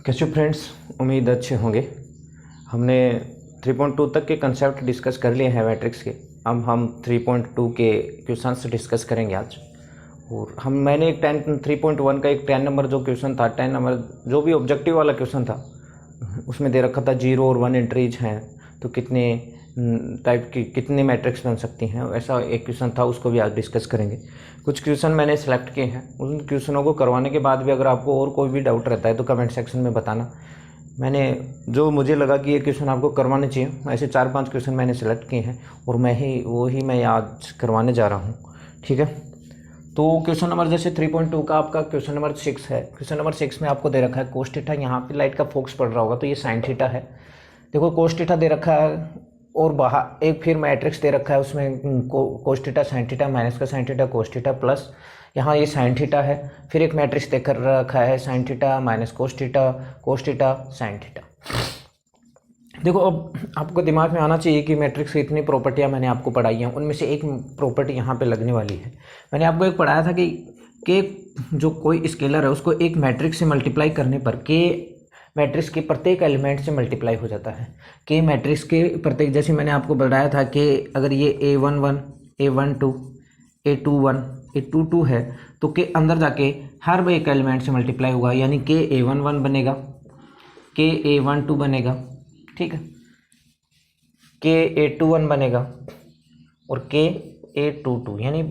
कैसे फ्रेंड्स, उम्मीद अच्छे होंगे। हमने 3.2 तक के कंसेप्ट डिस्कस कर लिए हैं मैट्रिक्स के। अब हम 3.2 के क्वेश्चंस डिस्कस करेंगे आज। और मैंने एक 3.1 का एक 10 नंबर जो क्वेश्चन था, 10 नंबर जो भी ऑब्जेक्टिव वाला क्वेश्चन था, उसमें दे रखा था 0 और 1 एंट्रीज हैं तो कितने टाइप की कितने मैट्रिक्स बन सकती हैं, ऐसा एक क्वेश्चन था, उसको भी आज डिस्कस करेंगे। कुछ क्वेश्चन मैंने सेलेक्ट किए हैं, उन क्वेश्चनों को करवाने के बाद भी अगर आपको और कोई भी डाउट रहता है तो कमेंट सेक्शन में बताना। मैंने जो मुझे लगा कि ये क्वेश्चन आपको करवाने चाहिए, ऐसे 4-5 क्वेश्चन मैंने सेलेक्ट किए हैं और मैं आज करवाने जा रहा हूँ। ठीक है, तो क्वेश्चन नंबर जैसे 3.2 का आपका क्वेश्चन नंबर 6 है। क्वेश्चन नंबर 6 में आपको दे रखा है कोस थीटा। यहाँ पे लाइट का फोकस पड़ रहा होगा तो ये साइन थीटा है। देखो कोस थीटा दे रखा है और बाहर एक फिर मैट्रिक्स दे रखा है, उसमें cos theta sine theta minus का sine theta cos theta plus यहाँ ये साइन थीटा है। फिर एक मैट्रिक्स देकर रखा है sign theta minus cos theta sine theta. देखो अब आपको दिमाग में आना चाहिए कि मैट्रिक्स की इतनी प्रॉपर्टियाँ मैंने आपको पढ़ाई हैं, उनमें से एक प्रॉपर्टी यहाँ पे लगने वाली है। मैंने आपको एक पढ़ाया था कि जो कोई स्केलर है उसको एक मैट्रिक्स से मल्टीप्लाई करने पर के मैट्रिक्स के प्रत्येक एलिमेंट से मल्टीप्लाई हो जाता है। के मैट्रिक्स के प्रत्येक, जैसे मैंने आपको बताया था कि अगर ये A11 A12 A21 A22 है तो के अंदर जाके हर एक एलिमेंट से मल्टीप्लाई होगा, यानी के A11 बनेगा, के A12 बनेगा, ठीक है, के A21 बनेगा और के A22, यानी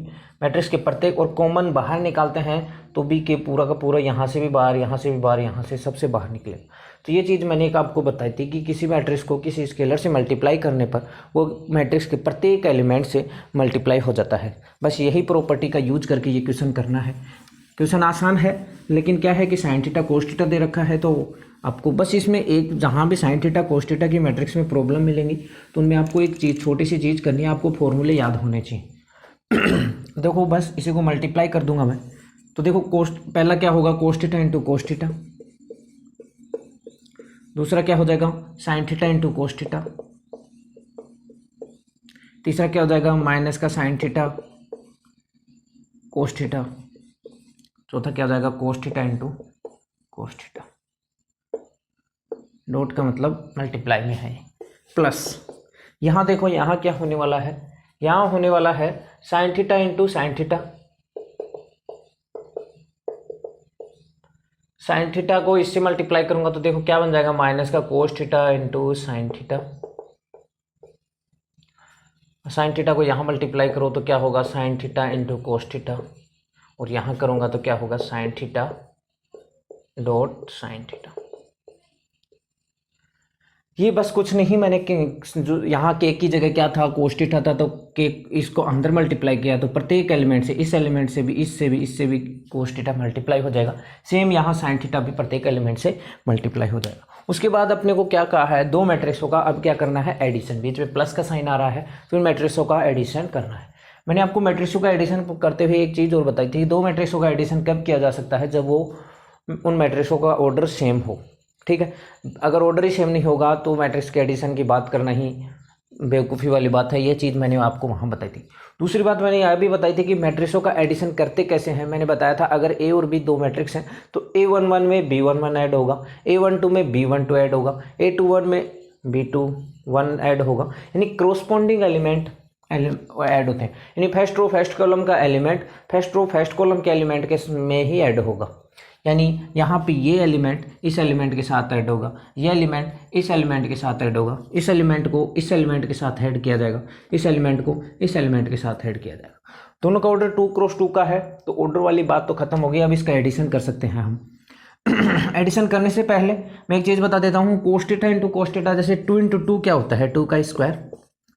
मैट्रिक्स के प्रत्येक और कॉमन बाहर निकालते हैं तो भी के पूरा का पूरा यहाँ से भी बाहर, यहाँ से भी बाहर, यहाँ से सबसे बाहर निकलेगा। तो ये चीज़ मैंने एक आपको बताई थी कि किसी मैट्रिक्स को किसी स्केलर से मल्टीप्लाई करने पर वो मैट्रिक्स के प्रत्येक एलिमेंट से मल्टीप्लाई हो जाता है। बस यही प्रॉपर्टी का यूज करके ये क्वेश्चन करना है। क्वेश्चन आसान है, लेकिन क्या है कि साइन थीटा कोस थीटा दे रखा है तो आपको बस इसमें एक, जहाँ भी साइन थीटा कोस थीटा की मैट्रिक्स में प्रॉब्लम मिलेंगी तो उनमें आपको एक चीज़, छोटी सी चीज़ करनी है, आपको फॉर्मूले याद होने चाहिए। देखो बस इसी को मल्टीप्लाई कर दूंगा मैं, तो देखो पहला क्या होगा, cos theta into cos theta. दूसरा क्या हो जाएगा, sine theta into cos theta. तीसरा क्या हो जाएगा, माइनस का साइन थीटा कोस थीटा। चौथा क्या हो जाएगा, cos theta into cos theta. Dot का मतलब मल्टीप्लाई में है, प्लस यहाँ देखो यहाँ क्या होने वाला है, यहाँ होने वाला है sine theta into sine theta. Sine theta को इससे मल्टीप्लाई करूंगा तो देखो क्या बन जाएगा, माइनस का cos theta into sine theta. Sine theta को यहाँ मल्टीप्लाई करो तो क्या होगा, sine theta into cos theta, और यहाँ करूंगा तो क्या होगा, sine theta dot sine theta. ये बस कुछ नहीं, मैंने जो यहाँ के की जगह क्या था, कोस थीटा था, तो के इसको अंदर मल्टीप्लाई किया तो प्रत्येक एलिमेंट से, इस एलिमेंट से भी, इससे भी कोस थीटा मल्टीप्लाई हो जाएगा। सेम यहाँ साइन थीटा भी प्रत्येक एलिमेंट से मल्टीप्लाई हो जाएगा। उसके बाद अपने को क्या कहा है, दो मैट्रिक्सों का अब क्या करना है, एडिशन। बीच में प्लस का साइन आ रहा है तो इन मैट्रिक्सों का एडिशन करना है। मैंने आपको मैट्रिक्सों का एडिशन करते हुए एक चीज़ और बताई थी, दो मैट्रिक्सों का एडिशन कब किया जा सकता है, जब वो उन मैट्रिक्सों का ऑर्डर सेम हो। ठीक है, अगर ऑर्डर ही सेम नहीं होगा तो मैट्रिक्स के एडिशन की बात करना ही बेवकूफ़ी वाली बात है। ये चीज़ मैंने आपको वहाँ बताई थी। दूसरी बात मैंने यह भी बताई थी कि मैट्रिक्सों का एडिशन करते कैसे हैं। मैंने बताया था अगर ए और बी दो मैट्रिक्स हैं तो A11 में B11 ऐड होगा, A12 में B12 ऐड होगा, A21 में B21 ऐड होगा, यानी क्रोस्पॉन्डिंग एलिमेंट ऐड होते हैं। यानी फर्स्ट रो फर्स्ट कॉलम का element first row first column के एलिमेंट के में ही ऐड होगा। यानी यहाँ पे ये एलिमेंट इस एलिमेंट के साथ ऐड होगा, ये एलिमेंट इस एलिमेंट के साथ ऐड होगा, इस एलिमेंट को इस एलिमेंट के साथ ऐड किया जाएगा, इस एलिमेंट को इस एलिमेंट के साथ ऐड किया जाएगा। दोनों का ऑर्डर 2x2 का है तो ऑर्डर वाली बात तो खत्म हो गई। अब इसका एडिशन कर सकते हैं हम। एडिशन करने से पहले मैं एक चीज़ बता देता हूँ, cos theta into cos theta, जैसे 2 इंटू 2 क्या होता है, 2 का स्क्वायर,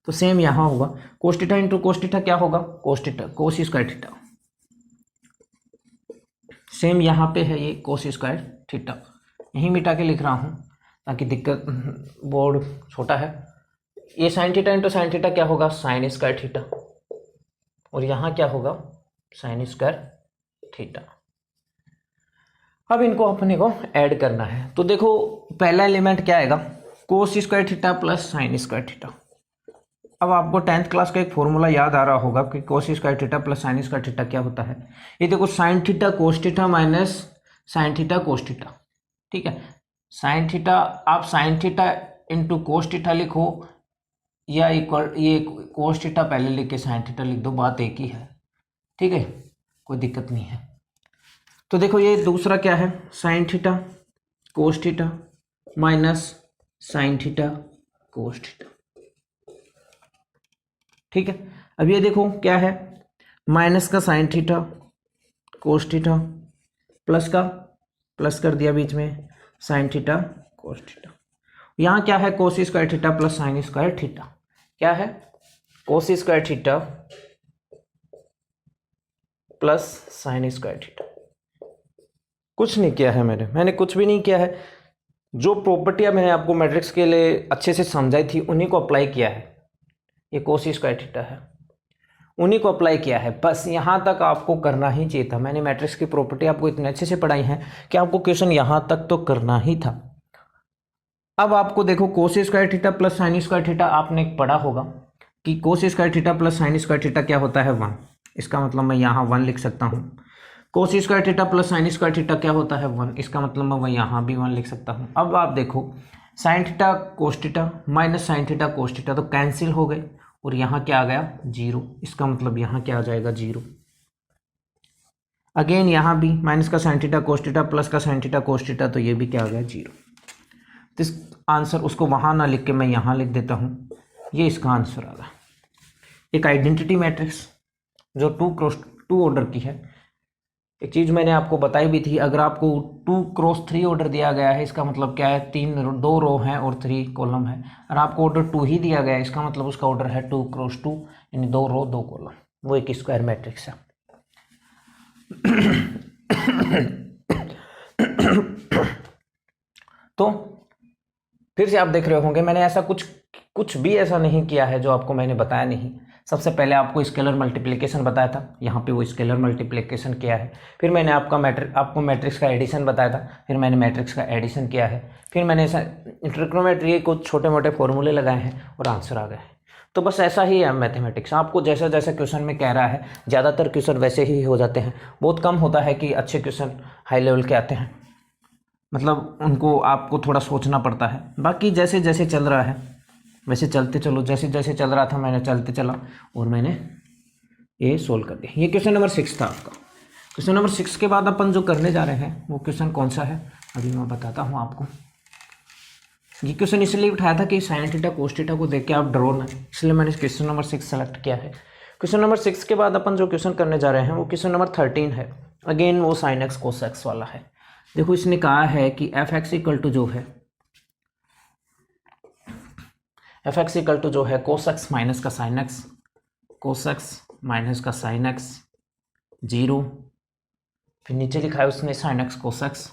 तो सेम यहाँ होगा cos theta into cos theta क्या होगा, cos theta cos square theta. Same यहाँ पे है ये कोस स्क्वायर थीटा, यहीं मिटा के लिख रहा हूँ ताकि दिक्कत, बोर्ड छोटा है। ये sine theta into sine theta क्या होगा, साइन स्क्वायर थीटा, और यहाँ क्या होगा, साइन स्क्वायर थीटा। अब इनको अपने को ऐड करना है तो देखो पहला एलिमेंट क्या आएगा, cos square theta plus sine square theta. अब आपको 10th क्लास का एक फॉर्मूला याद आ रहा होगा कि cos square theta plus sine square theta क्या होता है। ये देखो sign theta cos theta minus sign theta cos theta, ठीक है। साइन थीटा, आप sine theta into cos theta लिखो या इक्वल ये कोस थीटा पहले लिख के साइन थीटा लिख दो, बात एक ही है, ठीक है, कोई दिक्कत नहीं है। तो देखो ये दूसरा क्या है, sign theta cos theta minus sign theta cos theta, ठीक है। अब ये देखो क्या है, माइनस का sine theta cos theta plus कर दिया बीच में साइन थीटा कोस थीटा। यहाँ क्या है, cos square theta plus sine square theta, क्या है, cos square theta plus sine square theta. कुछ नहीं किया है मैंने कुछ भी नहीं किया है। जो प्रॉपर्टियां मैंने आपको मैट्रिक्स के लिए अच्छे से समझाई थी उन्हीं को अप्लाई किया है। ये कोस स्क्वायर थीटा है, उन्हीं को अप्लाई किया है, बस यहाँ तक आपको करना ही चाहिए था। मैंने मैट्रिक्स की प्रॉपर्टी आपको इतने अच्छे से पढ़ाई है कि आपको क्वेश्चन यहाँ तक तो करना ही था। अब आपको देखो cos square theta plus sine square theta आपने पढ़ा होगा कि cos square theta plus sine square theta क्या होता है, 1। इसका मतलब मैं यहाँ 1 लिख सकता हूँ। Cos square theta plus sine square theta क्या होता है, 1। इसका मतलब मैं यहाँ भी 1 लिख सकता हूँ। अब आप देखो sign theta cos theta minus sign theta cos theta तो कैंसिल हो गए और यहाँ क्या आ गया, 0। इसका मतलब यहाँ क्या आ जाएगा, 0। अगेन यहाँ भी माइनस का sine theta cos theta plus का साइन थीटा कोस थीटा तो ये भी क्या आ गया, 0। तो इस आंसर उसको वहाँ ना लिख के मैं यहाँ लिख देता हूँ, ये इसका आंसर आ गया। एक आइडेंटिटी मैट्रिक्स जो 2x2 ऑर्डर की है। एक चीज़ मैंने आपको बताई भी थी, अगर आपको 2x3 ऑर्डर दिया गया है इसका मतलब क्या है, 2 रो हैं और 3 कॉलम है। और आपको ऑर्डर 2 ही दिया गया है इसका मतलब उसका ऑर्डर है 2x2, यानी 2 रो 2 कॉलम, वो एक स्क्वायर मैट्रिक्स है। तो फिर से आप देख रहे होंगे मैंने ऐसा कुछ भी ऐसा नहीं किया है जो आपको मैंने बताया नहीं। सबसे पहले आपको स्केलर मल्टीप्लिकेशन बताया था, यहाँ पे वो स्केलर मल्टीप्लिकेशन किया है। फिर मैंने आपको मैट्रिक्स का एडिशन बताया था, फिर मैंने मैट्रिक्स का एडिशन किया है। फिर मैंने ट्रिग्नोमेट्री के कुछ छोटे मोटे फॉर्मूले लगाए हैं और आंसर आ गए हैं। तो बस ऐसा ही है मैथमेटिक्स। आपको जैसा जैसा क्वेश्चन में कह रहा है, ज़्यादातर क्वेश्चन वैसे ही हो जाते हैं। बहुत कम होता है कि अच्छे क्वेश्चन हाई लेवल के आते हैं, मतलब उनको आपको थोड़ा सोचना पड़ता है। बाकी जैसे जैसे चल रहा है वैसे चलते चलो, जैसे जैसे चल रहा था मैंने चलते चला और मैंने ये सोल्व कर दिया। ये क्वेश्चन नंबर 6 था आपका। क्वेश्चन नंबर 6 के बाद अपन जो करने जा रहे हैं वो क्वेश्चन कौन सा है अभी मैं बताता हूँ आपको। ये क्वेश्चन इसलिए उठाया था कि साइन थीटा कोस थीटा को देख के आप डरो ना, इसलिए मैंने क्वेश्चन नंबर 6 सेलेक्ट किया है। क्वेश्चन नंबर 6 के बाद अपन जो क्वेश्चन करने जा रहे हैं वो क्वेश्चन नंबर 13 है। अगेन वो साइन एक्स कोस एक्स वाला है। देखो इसने कहा है कि एफ एक्स इक्वल टू जो है एफ एक्स इक्वल टू जो है कोस एक्स माइनस का sine x, cos x minus का साइन एक्स 0, फिर नीचे लिखा है उसने साइन एक्स कोस एक्स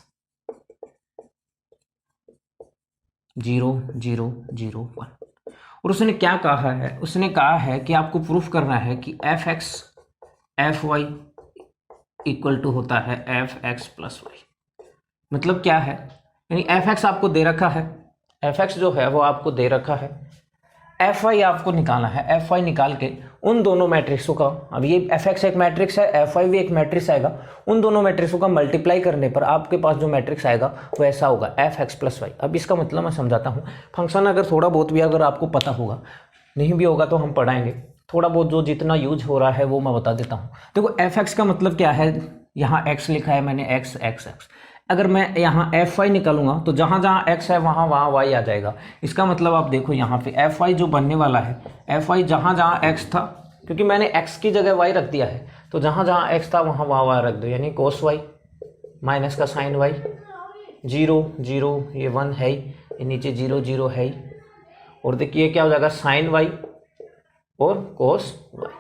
0 0 0 1। और उसने क्या कहा है, उसने कहा है कि आपको प्रूफ करना है कि f x f y equal to होता है एफ एक्स प्लस वाई। मतलब क्या है, यानी एफ एक्स आपको दे रखा है, एफ एक्स जो है वो आपको दे रखा है, एफ वाई आपको निकालना है। एफ वाई निकाल के उन दोनों मैट्रिक्सों का, अब ये एफ एक्स एक मैट्रिक्स है, एफ वाई भी एक मैट्रिक्स आएगा, उन दोनों मैट्रिक्सों का मल्टीप्लाई करने पर आपके पास जो मैट्रिक्स आएगा वो ऐसा होगा एफ एक्स प्लस वाई। अब इसका मतलब मैं समझाता हूँ। फंक्शन अगर थोड़ा बहुत भी अगर आपको पता होगा, नहीं भी होगा तो हम पढ़ाएंगे, थोड़ा बहुत जो जितना यूज हो रहा है वो मैं बता देता हूँ। देखो एफ एक्स का मतलब क्या है, यहाँ एक्स लिखा है मैंने, एक्स एक्स एक्स। अगर मैं यहाँ एफ वाई निकालूंगा तो जहाँ जहाँ एक्स है वहाँ वहाँ वाई आ जाएगा। इसका मतलब आप देखो यहाँ पे एफ वाई जो बनने वाला है, एफ वाई जहाँ जहाँ एक्स था, क्योंकि मैंने एक्स की जगह वाई रख दिया है, तो जहाँ जहाँ एक्स था वहाँ वहाँ वाई रख दो, यानी कोस वाई माइनस का साइन वाई 0 0, ये 1 है ही, ये नीचे 0 0 है ही, और देखिए क्या हो जाएगा साइन वाई और कोस वाई,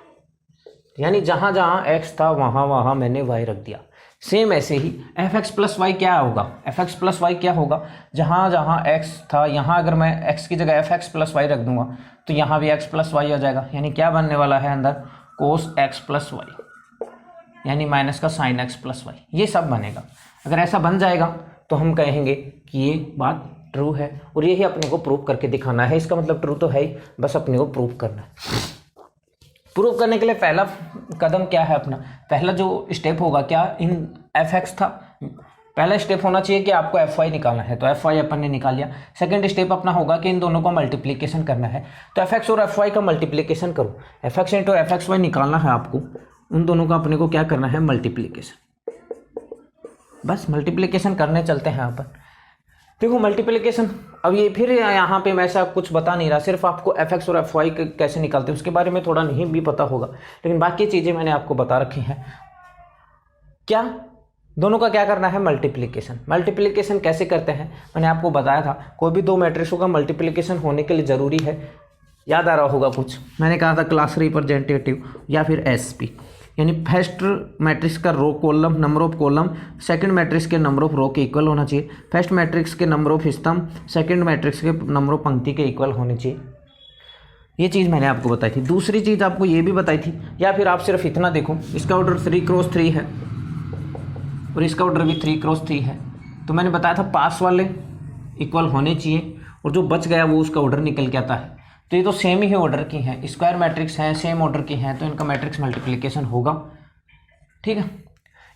यानी जहाँ जहाँ एक्स था वहाँ वहाँ मैंने वाई रख दिया। सेम ऐसे ही एफ एक्स प्लस वाई क्या होगा, एफ एक्स प्लस वाई क्या होगा, जहाँ जहाँ एक्स था यहाँ अगर मैं एक्स की जगह एफ एक्स प्लस वाई रख दूंगा तो यहाँ भी एक्स प्लस वाई आ जाएगा, यानी क्या बनने वाला है अंदर कोस एक्स प्लस वाई, यानी माइनस का साइन एक्स प्लस वाई, ये सब बनेगा। अगर ऐसा बन जाएगा तो हम कहेंगे कि ये बात ट्रू है, और यही अपने को प्रूव करके दिखाना है। इसका मतलब ट्रू तो है ही, बस अपने को प्रूव करना है। प्रूव करने के लिए पहला कदम क्या है अपना, पहला जो स्टेप होगा क्या, इन एफ एक्स था, पहला स्टेप होना चाहिए कि आपको एफ वाई निकालना है, तो एफ वाई अपन ने निकाल लिया। सेकंड स्टेप अपना होगा कि इन दोनों का मल्टीप्लीकेशन करना है, तो एफ एक्स और एफ वाई का मल्टीप्लीकेशन करो। F x into f x y निकालना है आपको, उन दोनों का अपने को क्या करना है, मल्टीप्लीकेशन। बस मल्टीप्लीकेशन करने चलते हैं अपन। देखो मल्टीप्लिकेशन, अब ये फिर यहाँ पे मैं ऐसा कुछ बता नहीं रहा, सिर्फ आपको एफ एक्स और एफ वाई कैसे निकालते हैं उसके बारे में थोड़ा नहीं भी पता होगा, लेकिन बाकी चीज़ें मैंने आपको बता रखी हैं। क्या दोनों का क्या करना है, मल्टीप्लिकेशन। मल्टीप्लिकेशन कैसे करते हैं मैंने आपको बताया था, कोई भी दो मैट्रिक्सों का मल्टीप्लिकेशन होने के लिए ज़रूरी है, याद आ रहा होगा कुछ, मैंने कहा था क्लास रिप्रेजेंटेटिव या फिर एसपी, यानी फर्स्ट मैट्रिक्स का row column number of column second matrix के नंबर ऑफ रो के इक्वल होना चाहिए, फर्स्ट मैट्रिक्स के नंबर ऑफ स्तंभ सेकंड मैट्रिक्स के नंबर ऑफ पंक्ति के इक्वल होनी चाहिए। ये चीज़ मैंने आपको बताई थी। दूसरी चीज़ आपको ये भी बताई थी, या फिर आप सिर्फ इतना देखो, इसका ऑर्डर 3x3 है और इसका ऑर्डर भी 3x3 है, तो मैंने बताया था पास वाले इक्वल होने चाहिए और जो बच गया वो उसका ऑर्डर निकल के आता है। तो ये तो सेम ही ऑर्डर की हैं, स्क्वायर मैट्रिक्स हैं, सेम ऑर्डर की हैं, तो इनका मैट्रिक्स मल्टीप्लिकेशन होगा। ठीक है,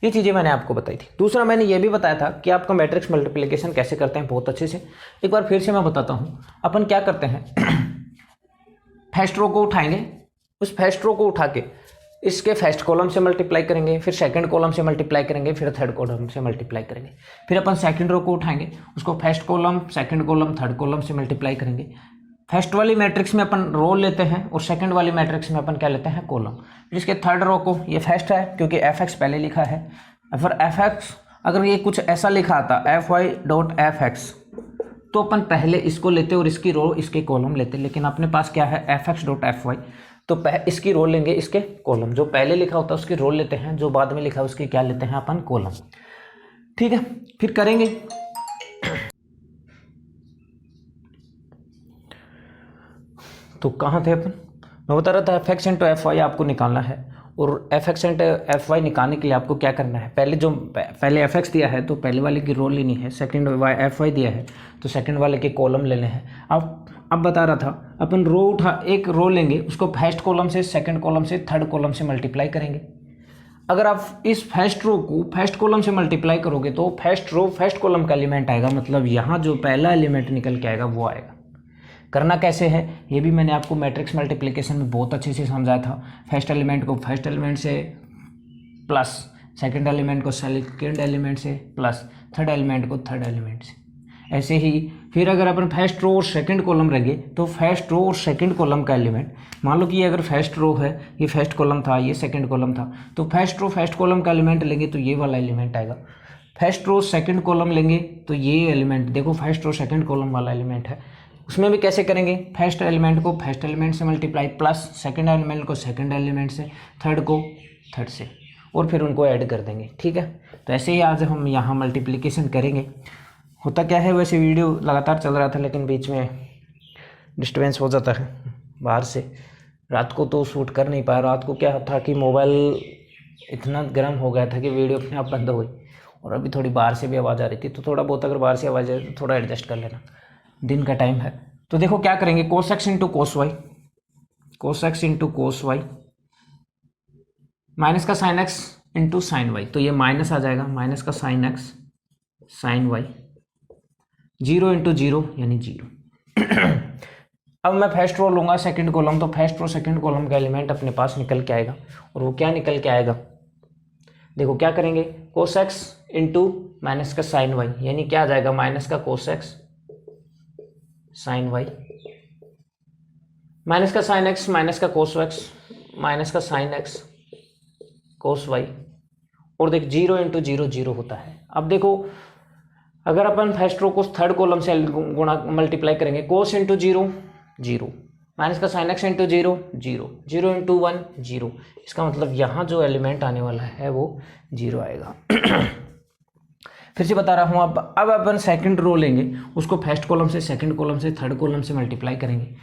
ये चीज़ें मैंने आपको बताई थी। दूसरा मैंने ये भी बताया था कि आपका मैट्रिक्स मल्टीप्लिकेशन कैसे करते हैं बहुत अच्छे से। एक बार फिर से मैं बताता हूँ। अपन क्या करते हैं, फर्स्ट रो को उठाएंगे, उस फर्स्ट रो को उठा के इसके फर्स्ट कॉलम से मल्टीप्लाई करेंगे, फिर सेकंड कॉलम से मल्टीप्लाई करेंगे, फिर थर्ड कॉलम से मल्टीप्लाई करेंगे। फिर अपन सेकंड रो को उठाएंगे, उसको first column second column third column से मल्टीप्लाई करेंगे। फर्स्ट वाली मैट्रिक्स में अपन रो लेते हैं और सेकंड वाली मैट्रिक्स में अपन क्या लेते हैं, कॉलम। फिर इसके थर्ड रो को, ये फर्स्ट है क्योंकि एफ एक्स पहले लिखा है, फिर एफ एक्स अगर ये कुछ ऐसा लिखा आता f y dot f x, तो अपन पहले इसको लेते और इसकी रो इसके कॉलम लेते, लेकिन अपने पास क्या है, f x dot f y, तो इसकी रो लेंगे, इसके कॉलम। जो पहले लिखा होता है उसकी रो लेते हैं, जो बाद में लिखा है उसकी क्या लेते हैं अपन, कॉलम। ठीक है, फिर करेंगे। तो कहाँ थे अपन, मैं बता रहा था f x into f y आपको निकालना है, और f x into f y निकालने के लिए आपको क्या करना है, पहले एफ एक्स दिया है तो पहले वाले की रो लेनी है, सेकंड एफ वाई दिया है तो सेकंड वाले के कॉलम लेने हैं। अब बता रहा था अपन रो एक रो लेंगे, उसको फर्स्ट कॉलम से सेकंड कॉलम से थर्ड कॉलम से मल्टीप्लाई करेंगे। अगर आप इस फर्स्ट रो को फर्स्ट कॉलम से मल्टीप्लाई करोगे तो फर्स्ट रो फर्स्ट कॉलम का एलिमेंट आएगा, मतलब यहाँ जो पहला एलिमेंट निकल के आएगा वो आएगा। करना कैसे है ये भी मैंने आपको मैट्रिक्स मल्टीप्लिकेशन में बहुत अच्छे से समझाया था। फर्स्ट एलिमेंट को फर्स्ट एलिमेंट से प्लस, सेकंड एलिमेंट को सेकंड एलिमेंट से प्लस, थर्ड एलिमेंट को थर्ड एलिमेंट से, ऐसे ही। फिर अगर अपन फर्स्ट रो और सेकंड कॉलम रखेंगे तो फर्स्ट रो और सेकंड कॉलम का एलिमेंट, मान लो कि अगर फर्स्ट रो है, ये फर्स्ट कॉलम था, ये सेकंड कॉलम था, तो फर्स्ट रो फर्स्ट कॉलम का एलिमेंट लेंगे तो ये वाला एलिमेंट आएगा। फर्स्ट रो सेकंड कॉलम लेंगे तो ये एलिमेंट, देखो फर्स्ट रो सेकंड कॉलम वाला एलिमेंट है, उसमें भी कैसे करेंगे, फर्स्ट एलिमेंट को फर्स्ट एलिमेंट से मल्टीप्लाई प्लस सेकंड एलिमेंट को सेकंड एलिमेंट से, थर्ड को थर्ड से, और फिर उनको ऐड कर देंगे। ठीक है, तो ऐसे ही आज हम यहाँ मल्टीप्लिकेशन करेंगे। होता क्या है, वैसे वीडियो लगातार चल रहा था लेकिन बीच में डिस्टर्बेंस हो जाता है बाहर से, रात को तो शूट कर नहीं पाया। रात को क्या था कि मोबाइल इतना गर्म हो गया था कि वीडियो अपने आप बंद हो गई, और अभी थोड़ी बाहर से भी आवाज़ आ रही थी, तो थोड़ा बहुत अगर बाहर से आवाज़ आए तो थोड़ा एडजस्ट कर लेना, दिन का टाइम है। तो देखो क्या करेंगे, cos x into cos y, cos x into cos y, minus का sine x into sine y, तो ये माइनस आ जाएगा, माइनस का sine x sine y, zero into zero यानी जीरो। अब मैं फर्स्ट रो लूंगा सेकंड कॉलम, तो फर्स्ट रो सेकंड कॉलम का एलिमेंट अपने पास निकल के आएगा, और वो क्या निकल के आएगा, देखो क्या करेंगे, कोस एक्स इंटू माइनस का साइन वाई, यानी क्या आ जाएगा, माइनस का cos x sine y, minus का साइन एक्स माइनस का कोस एक्स माइनस का साइन एक्स कोस वाई, और देख जीरो इंटू जीरो जीरो होता है। अब देखो अगर अपन फर्स्ट रो को थर्ड कॉलम से गुणा मल्टीप्लाई करेंगे, कोस इंटू जीरो जीरो, माइनस का sine x into zero zero, zero into one zero, इसका मतलब यहाँ जो एलिमेंट आने वाला है वो जीरो आएगा। फिर से बता रहा हूँ, अब अपन सेकंड रो लेंगे, उसको फर्स्ट कॉलम से सेकंड कॉलम से थर्ड कॉलम से मल्टीप्लाई करेंगे।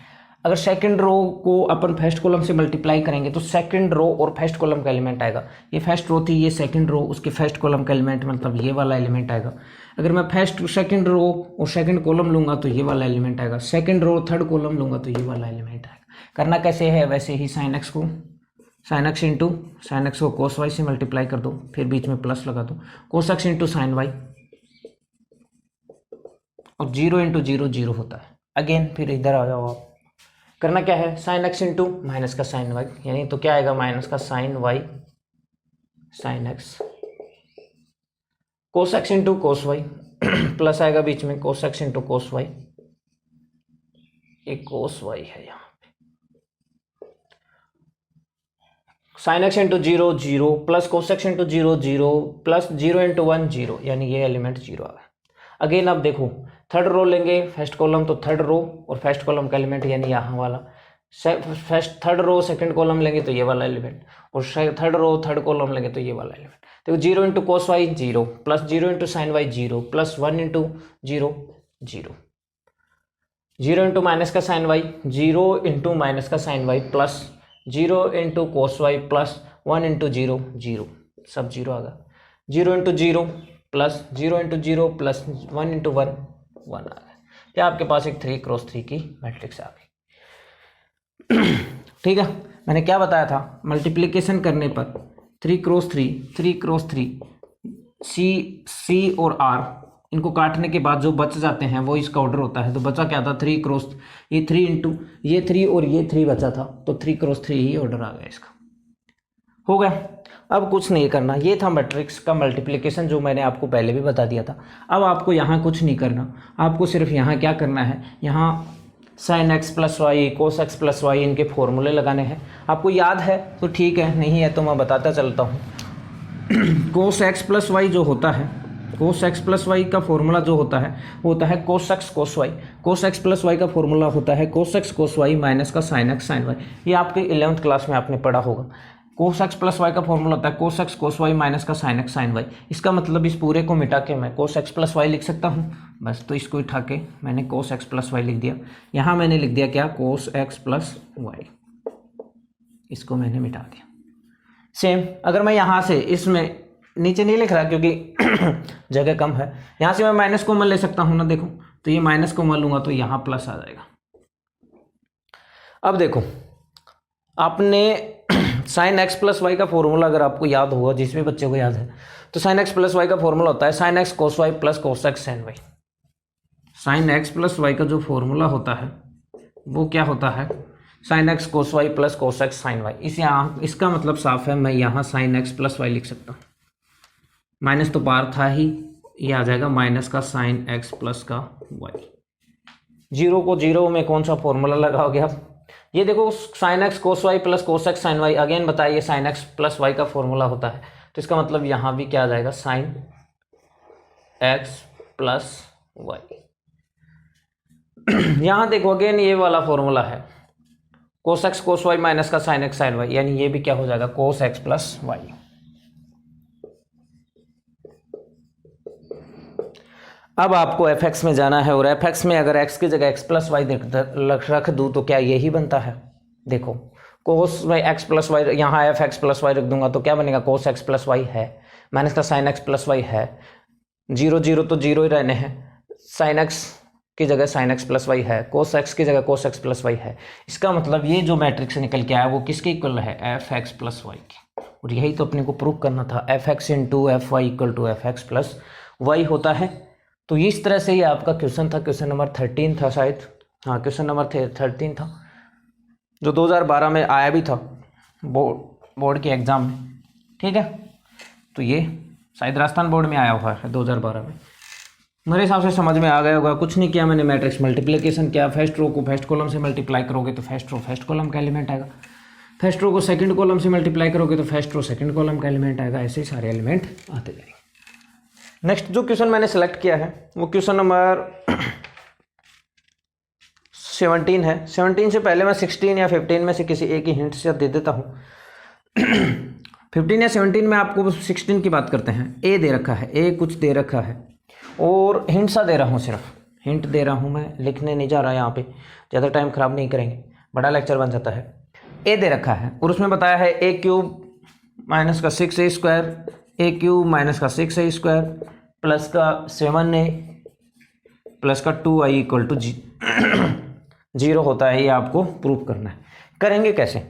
अगर सेकंड रो को अपन फर्स्ट कॉलम से मल्टीप्लाई करेंगे तो सेकंड रो और फर्स्ट कॉलम का एलिमेंट आएगा। ये फर्स्ट रो थी, ये सेकंड रो, उसके फर्स्ट कॉलम का एलिमेंट मतलब ये वाला एलिमेंट आएगा। अगर मैं फर्स्ट सेकंड रो और सेकंड कॉलम लूंगा तो ये वाला एलिमेंट आएगा, सेकंड रो थर्ड कॉलम लूंगा तो ये वाला एलिमेंट आएगा। करना कैसे है, वैसे ही साइन एक्स को sign x into sine x को कोस वाई से मल्टीप्लाई कर दो, फिर बीच में प्लस लगा दो, cos x into sine y, और 0 इंटू 0 0 होता है। अगेन फिर इधर आ जाओ आप, करना क्या है, साइन एक्स इंटू माइनस का साइन वाई, यानी तो क्या आएगा माइनस का sine y sine x, cos x into cos y plus आएगा बीच में cos x into cos y, एक कोस वाई है यहाँ पे, sine x into 0 0 plus cos x into 0 0 plus 0 into 1 0, यानी ये एलिमेंट 0 आ गया। अगेन अब देखो थर्ड रो लेंगे, फर्स्ट कॉलम तो थर्ड रो और फर्स्ट कॉलम का एलिमेंट यानी यहाँ वाला, first third row second column लेंगे तो ये वाला एलिमेंट, और थर्ड रो थर्ड कॉलम लेंगे तो ये वाला एलिमेंट। देखो 0 into cos y 0 plus 0 into sine y 0 plus 1 into 0 0, 0 into minus का साइन वाई 0 इंटू माइनस का sine y plus 0 into cos y plus 1 into 0 0, सब 0 आ गया, 0 into 0 plus 0 into 0 plus 1 into 1 1 आ गया। ये आपके पास एक 3x3 की मैट्रिक्स आ गई। ठीक है, मैंने क्या बताया था, मल्टीप्लिकेशन करने पर 3x3 C और R इनको काटने के बाद जो बच जाते हैं वो इसका ऑर्डर होता है। तो बचा क्या था, 3x, ये 3 इंटू ये 3 और ये 3 बचा था, तो 3x3 ही ऑर्डर आ गया इसका, हो गया। अब कुछ नहीं करना, ये था मैट्रिक्स का मल्टीप्लिकेशन जो मैंने आपको पहले भी बता दिया था। अब आपको यहाँ कुछ नहीं करना, आपको सिर्फ यहाँ क्या करना है, यहाँ sine x plus y cos x plus y इनके फॉर्मूले लगाने हैं। आपको याद है तो ठीक है, नहीं है तो मैं बताता चलता हूँ। कोस एक्स प्लस वाई जो होता है, कोस एक्स प्लस वाई का फॉर्मूला जो होता है वो होता है cos x cos y, cos x plus y का फॉर्मूला होता है cos x cos y minus का साइन एक्स साइन वाई। ये आपके 11th क्लास में आपने पढ़ा होगा। कोस एक्स प्लस वाई का फॉर्मूला होता है cos x cos y minus का साइन एक्स साइन वाई। इसका मतलब इस पूरे को मिटा के मैं कोस एक्स प्लस वाई लिख सकता हूँ, बस। तो इसको उठा के मैंने कोस एक्स प्लस वाई लिख दिया। यहाँ मैंने लिख दिया क्या, कोस एक्स प्लस वाई, इसको मैंने मिटा दिया। सेम अगर मैं यहाँ से इसमें नीचे नहीं लिख रहा क्योंकि जगह कम है, यहाँ से मैं माइनस कॉमन ले सकता हूँ ना, देखो तो ये माइनस कॉमन लूँगा तो यहाँ प्लस आ जाएगा। अब देखो आपने साइन एक्स प्लस वाई का फॉर्मूला अगर आपको याद होगा, जिस भी बच्चे को याद है, तो साइन एक्स प्लस वाई का फॉर्मूला होता है sine x cos y plus cos x sine y. Sine x plus y का जो फॉर्मूला होता है वो क्या होता है, sine x cos y plus cos x sine y. इसका मतलब साफ है, मैं यहाँ साइन एक्स प्लस वाई लिख सकता हूँ, माइनस तो पार था ही, ये आ जाएगा माइनस का साइन एक्स प्लस का वाई। जीरो को जीरो में कौन सा फॉर्मूला लगाओगे आप, ये देखो sine x cos y plus cos x sine y, again बताइए साइन एक्स प्लस वाई का फॉर्मूला होता है, तो इसका मतलब यहाँ भी क्या आ जाएगा, साइन एक्स प्लस वाई। यहाँ देखो अगेन ये वाला फॉर्मूला है cos x cos y minus का साइन एक्स साइन वाई, यानी ये भी क्या हो जाएगा, कोस एक्स प्लस वाई। अब आपको एफ एक्स में जाना है, और एफ एक्स में अगर एक्स की जगह एक्स प्लस वाई रख दूँ तो क्या यही बनता है, देखो cos y x plus Y, यहाँ एफ एक्स प्लस वाई रख दूंगा तो क्या बनेगा, कोस एक्स प्लस वाई है माइनस का साइन एक्स प्लस वाई है, जीरो जीरो तो जीरो ही रहने हैं, साइन एक्स की जगह साइन एक्स प्लस वाई है, कोस एक्स की जगह कोस एक्स प्लस वाई है। इसका मतलब ये जो मैट्रिक्स निकल के आया वो किसके इक्वल है, एफ एक्स प्लस वाई की, और यही तो अपने को प्रूव करना था, f x into f y equal to f x plus y होता है। तो इस तरह से ये आपका क्वेश्चन था, क्वेश्चन नंबर 13 था शायद, हाँ क्वेश्चन नंबर 13 था, जो 2012 में आया भी था बोर्ड के एग्ज़ाम में। ठीक है, तो ये शायद राजस्थान बोर्ड में आया हुआ है 2012 में, मेरे हिसाब से समझ में आ गया होगा। कुछ नहीं किया मैंने, मैट्रिक्स मल्टीप्लिकेशन किया, फर्स्ट रो को फर्स्ट कॉलम से मल्टीप्लाई करोगे तो फर्स्ट रो फर्स्ट कॉलम का एलिमेंट आएगा, फर्स्ट रो को सेकंड कॉलम से मल्टीप्लाई करोगे तो फर्स्ट रो सेकंड कॉलम का एलिमेंट आएगा, ऐसे ही सारे एलिमेंट आते जाएंगे। नेक्स्ट जो क्वेश्चन मैंने सेलेक्ट किया है वो क्वेश्चन नंबर 17 है। 17 से पहले मैं 16 या 15 में से किसी एक ही हिंट से दे देता हूँ। 15 या 17 में आपको 16 की बात करते हैं। ए दे रखा है, ए कुछ दे रखा है और हिंट सा दे रहा हूँ, सिर्फ हिंट दे रहा हूँ, मैं लिखने नहीं जा रहा यहाँ पे, ज़्यादा टाइम ख़राब नहीं करेंगे, बड़ा लेक्चर बन जाता है। ए दे रखा है और उसमें बताया है ए क्यूब माइनस का 6a स्क्वायर, ए क्यूब माइनस का 6a स्क्वायर प्लस का 7a प्लस का 2i इक्वल टू 0 होता है। ये आपको प्रूफ करना है। करेंगे कैसे?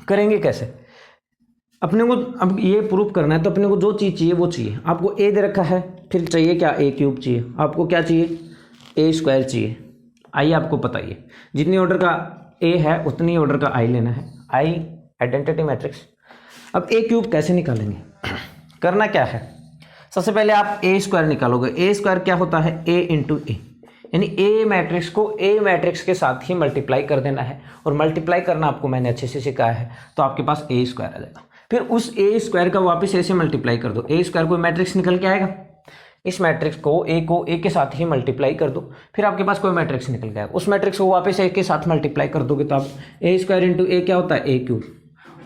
करेंगे कैसे? अपने को अब ये प्रूफ करना है, तो अपने को जो चीज़ चाहिए वो चाहिए। आपको ए दे रखा है, फिर चाहिए क्या, ए क्यूब चाहिए। आपको क्या चाहिए, ए स्क्वायर चाहिए। आई आपको पता ही है, जितनी ऑर्डर का ए है उतनी ऑर्डर का आई लेना है। आई आइडेंटिटी मैट्रिक्स। अब ए क्यूब कैसे निकालेंगे, करना क्या है, सबसे पहले आप ए स्क्वायर निकालोगे। ए स्क्वायर क्या होता है, ए इंटू ए, यानी ए मैट्रिक्स को ए मैट्रिक्स के साथ ही मल्टीप्लाई कर देना है। और मल्टीप्लाई करना आपको मैंने अच्छे से सिखाया है, तो आपके पास ए स्क्वायर आ जाएगा। फिर उस ए स्क्वायर का वापस ए से मल्टीप्लाई कर दो। ए स्क्वायर कोई मैट्रिक्स निकल के आएगा, इस मैट्रिक्स को ए के साथ ही मल्टीप्लाई कर दो, फिर आपके पास कोई मैट्रिक्स निकल के आएगा। उस मैट्रिक्स को वापस ए के साथ मल्टीप्लाई कर दोगे तो आप ए स्क्वायर इंटू ए क्या होता है, ए क्यूब।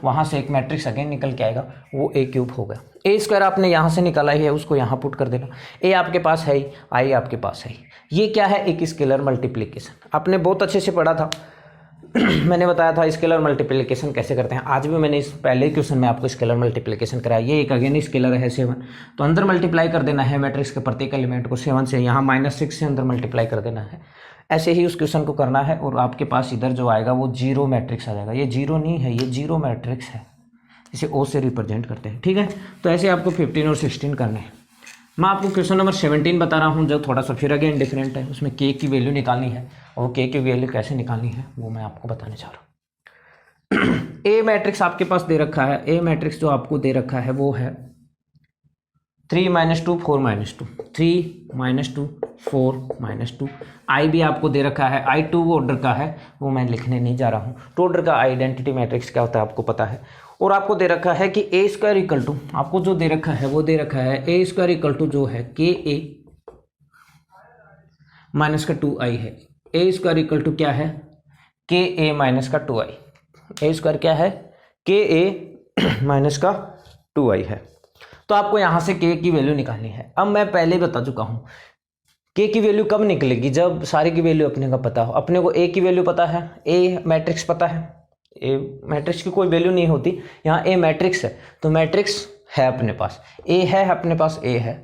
वहाँ से एक मैट्रिक्स अगेन निकल के आएगा, वो ए क्यूब हो गया। ए स्क्वायर आपने यहाँ से निकाला ही है, उसको यहाँ पुट कर देना। ए आपके पास है, आई आपके पास है। ये क्या है, एक स्केलर मल्टीप्लिकेशन। आपने बहुत अच्छे से पढ़ा था मैंने बताया था स्केलर मल्टीप्लिकेशन कैसे करते हैं। आज भी मैंने इस पहले क्वेश्चन में आपको स्केलर मल्टीप्लिकेशन कराया। ये एक अगेन स्केलर है 7, तो अंदर मल्टीप्लाई कर देना है मैट्रिक्स के प्रत्येक एलिमेंट को 7 से, यहाँ -6 से अंदर मल्टीप्लाई कर देना है। ऐसे ही उस क्वेश्चन को करना है, और आपके पास इधर जो आएगा वो 0 मैट्रिक्स आ जाएगा। ये 0 नहीं है, ये 0 मैट्रिक्स है, इसे ओ से रिप्रेजेंट करते हैं, ठीक है। तो ऐसे आपको 15 और 16 करने हैं। मैं आपको क्वेश्चन नंबर 17 बता रहा हूँ, जो थोड़ा सा फिर अगेन डिफरेंट है। उसमें के की वैल्यू निकालनी है, और के की वैल्यू कैसे निकालनी है वो मैं आपको बताने जा रहा हूँ। ए मैट्रिक्स आपके पास दे रखा है। ए मैट्रिक्स जो आपको दे रखा है वो है 3 - 2 4 - 2, 3 - 2 4 - 2। आई भी आपको दे रखा है, आई 2 ऑर्डर का है, वो मैं लिखने नहीं जा रहा हूँ। 2 ऑर्डर का आइडेंटिटी मैट्रिक्स क्या होता है आपको पता है। और आपको दे रखा है कि ए स्क्वायर इक्वल टू, आपको जो दे रखा है वो दे रखा है ए स्क्वायर इक्वल टू जो है के ए माइनस का 2i है। ए स्क्वायर इक्वल टू क्या है, के ए माइनस का 2i। ए स्क्वायर क्या है, के ए माइनस का 2i है। तो आपको यहाँ से के की वैल्यू निकालनी है। अब मैं पहले ही बता चुका हूँ, के की वैल्यू कब निकलेगी, जब सारी की वैल्यू अपने को पता हो। अपने को ए की वैल्यू पता है, ए मैट्रिक्स पता है। ए मैट्रिक्स की कोई वैल्यू नहीं होती, यहाँ ए मैट्रिक्स है, तो मैट्रिक्स है अपने पास, ए है अपने पास, ए है।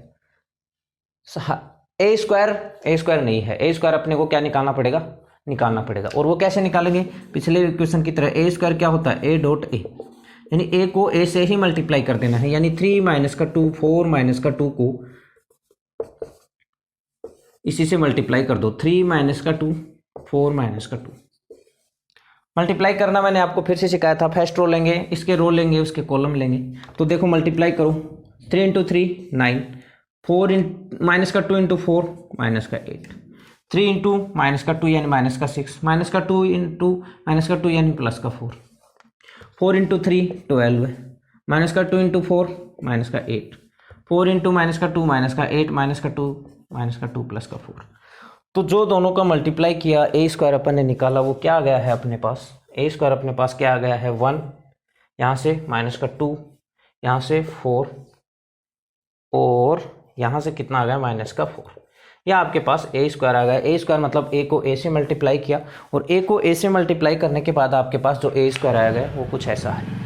ए स्क्वायर नहीं है, ए स्क्वायर अपने को क्या निकालना पड़ेगा। और वो कैसे निकालेंगे, पिछले क्वेश्चन की तरह। ए स्क्वायर क्या होता है, ए डॉट ए, यानी ए को ए से ही मल्टीप्लाई कर देना है। यानी 3 - 2 4 - 2 को इसी से मल्टीप्लाई कर दो। 3 - 2 4 - 2 मल्टीप्लाई करना मैंने आपको फिर से सिखाया था। फर्स्ट रो लेंगे, इसके रो लेंगे, उसके कॉलम लेंगे। तो देखो मल्टीप्लाई करो, 3 × 3 9, 4 माइनस का 2 × 4 -8, 3 × -2 यानी -6, -2 यानी +4, 4 × 3 12, -2 × 4 -8, 4 × -2 -8 +4। तो जो दोनों का मल्टीप्लाई किया, ए स्क्वायर अपन ने निकाला, वो क्या आ गया है अपने पास, ए स्क्वायर अपने पास क्या आ गया है 1, यहाँ से -2, यहाँ से 4, और यहाँ से कितना आ गया -4। यह आपके पास ए स्क्वायर आ गया। ए स्क्वायर मतलब ए को ए से मल्टीप्लाई किया, और ए को ए से मल्टीप्लाई करने के बाद आपके पास जो ए स्क्वायर आ गया वो कुछ ऐसा है।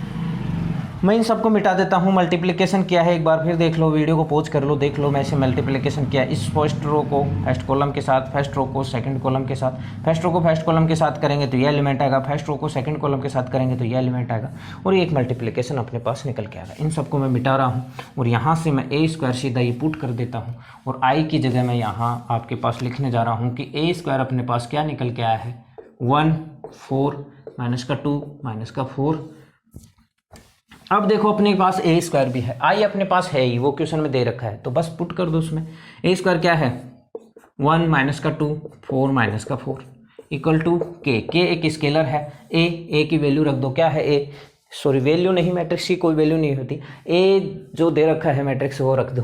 मैं इन सबको मिटा देता हूँ। मल्टीप्लिकेशन किया है, एक बार फिर देख लो, वीडियो को पॉज कर लो, देख लो मैं इसे मल्टीप्लिकेशन किया। इस फर्स्ट रो को फर्स्ट कॉलम के साथ, फर्स्ट रो को सेकंड कॉलम के साथ, फर्स्ट रो को फर्स्ट कॉलम के साथ करेंगे तो ये एलिमेंट आएगा, फर्स्ट रो को सेकंड कॉलम के साथ करेंगे तो ये एलिमेंट आएगा, और ये एक मल्टीप्लिकेशन अपने पास निकल के आएगा। इन सबको मैं मिटा रहा हूँ, और यहाँ से मैं ए स्क्वायर सीधा ये पुट कर देता हूँ, और आई की जगह मैं यहाँ आपके पास लिखने जा रहा हूँ कि ए स्क्वायर अपने पास क्या निकल के आया है 1 4 -2 -4। अब देखो अपने पास ए स्क्वायर भी है, आई अपने पास है ही, वो क्वेश्चन में दे रखा है, तो बस पुट कर दो उसमें। ए स्क्वायर क्या है 1 -2 4 -4 इक्वल टू के एक स्केलर है। ए की वैल्यू रख दो, क्या है ए, सॉरी वैल्यू नहीं, मैट्रिक्स की कोई वैल्यू नहीं होती, ए जो दे रखा है मैट्रिक्स वो रख दो,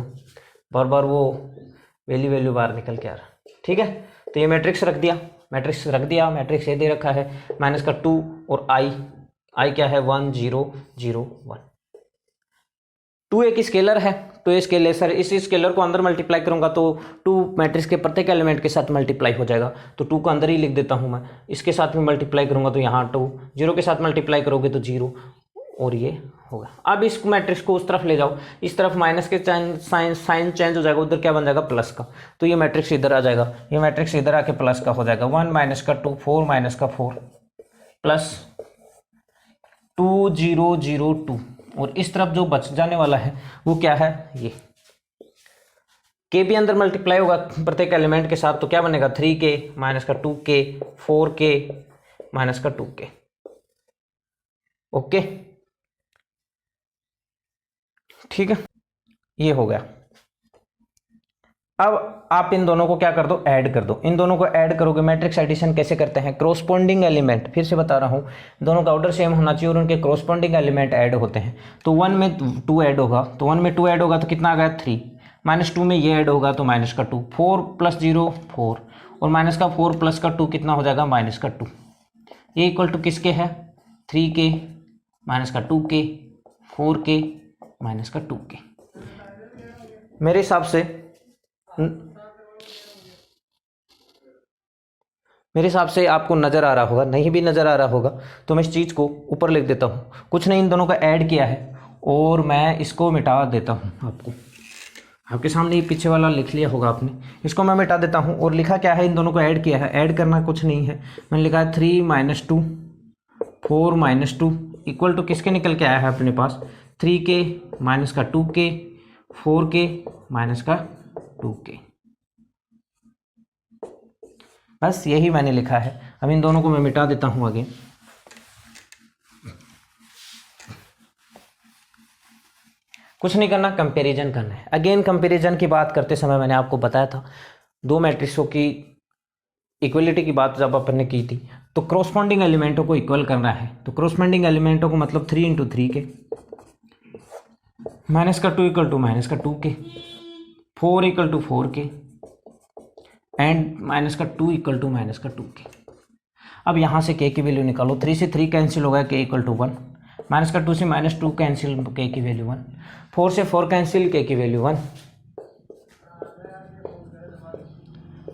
बार वो वैल्यू बाहर निकल के आ रहा, ठीक है। तो ये मैट्रिक्स रख दिया, मैट्रिक्स ये दे रखा है -2, और आई क्या है 1 0 0 1। 2 एक स्केलर है, तो ये स्केलर सर, इस स्केलर को अंदर मल्टीप्लाई करूंगा तो 2 मैट्रिक्स के प्रत्येक एलिमेंट के साथ मल्टीप्लाई हो जाएगा, तो 2 को अंदर ही लिख देता हूं मैं। इसके साथ में मल्टीप्लाई करूंगा तो यहाँ 2, 0 के साथ मल्टीप्लाई करोगे तो 0, और ये होगा। अब इस मैट्रिक्स को उस तरफ ले जाओ, इस तरफ माइनस के साइन चेंज हो जाएगा, उधर क्या बन जाएगा प्लस का, तो ये मैट्रिक्स इधर आ जाएगा, ये मैट्रिक्स इधर आके प्लस का हो जाएगा। 1 -2 4 -4 प्लस 2 0 0 2, और इस तरफ जो बच जाने वाला है वो क्या है, ये के भी अंदर मल्टीप्लाई होगा प्रत्येक एलिमेंट के साथ, तो क्या बनेगा 3k माइनस का 2k 4k माइनस का 2k। ओके ठीक है, ये हो गया। अब आप इन दोनों को क्या कर दो, ऐड कर दो। इन दोनों को ऐड करोगे, मैट्रिक्स एडिशन कैसे करते हैं, क्रॉसपोंडिंग एलिमेंट, फिर से बता रहा हूं, दोनों का ऑर्डर सेम होना चाहिए और उनके क्रॉसपोंडिंग एलिमेंट ऐड होते हैं। तो 1 में 2 ऐड होगा, तो 1 में 2 ऐड होगा तो कितना आ गया 3, -2 में ये ऐड होगा तो माइनस का 2, 4 + 0 4, और माइनस का 4 + का 2 कितना हो जाएगा माइनस का 2। ये इक्वल टू किसके है, 3k माइनस का 2k 4k माइनस का 2k। मेरे हिसाब से आपको नज़र आ रहा होगा, नहीं भी नज़र आ रहा होगा तो मैं इस चीज़ को ऊपर लिख देता हूँ। कुछ नहीं, इन दोनों का ऐड किया है और मैं इसको मिटा देता हूँ। आपके सामने ये पीछे वाला लिख लिया होगा आपने, इसको मैं मिटा देता हूँ। और लिखा क्या है, इन दोनों को ऐड किया है, ऐड करना कुछ नहीं है, मैंने लिखा है 3 - 2 4 - 2 इक्वल टू किसके निकल के आया है अपने पास, 3k माइनस का 2k 4k माइनस का 2k। बस यही मैंने लिखा है। अब इन दोनों को मैं मिटा देता हूं आगे। कुछ नहीं करना, कंपैरिजन करना है। अगेन कंपैरिजन की बात करते समय मैंने आपको बताया था, दो मैट्रिक्सों की इक्वलिटी की बात जब अपन ने की थी तो क्रॉसपोंडिंग एलिमेंटों को इक्वल करना है। तो क्रॉसपोंडिंग एलिमेंटों को मतलब 3 × 3 के माइनस का 2 इक्वल टू माइनस का 2 के 4 इक्वल टू 4 के एंड माइनस का 2 इक्वल टू माइनस का 2 के। अब यहाँ से k की वैल्यू निकालो, 3 से 3 कैंसिल हो गया, k इक्वल टू 1, माइनस का 2 से -2 कैंसिल, k की वैल्यू 1, 4 से 4 कैंसिल, k की वैल्यू 1,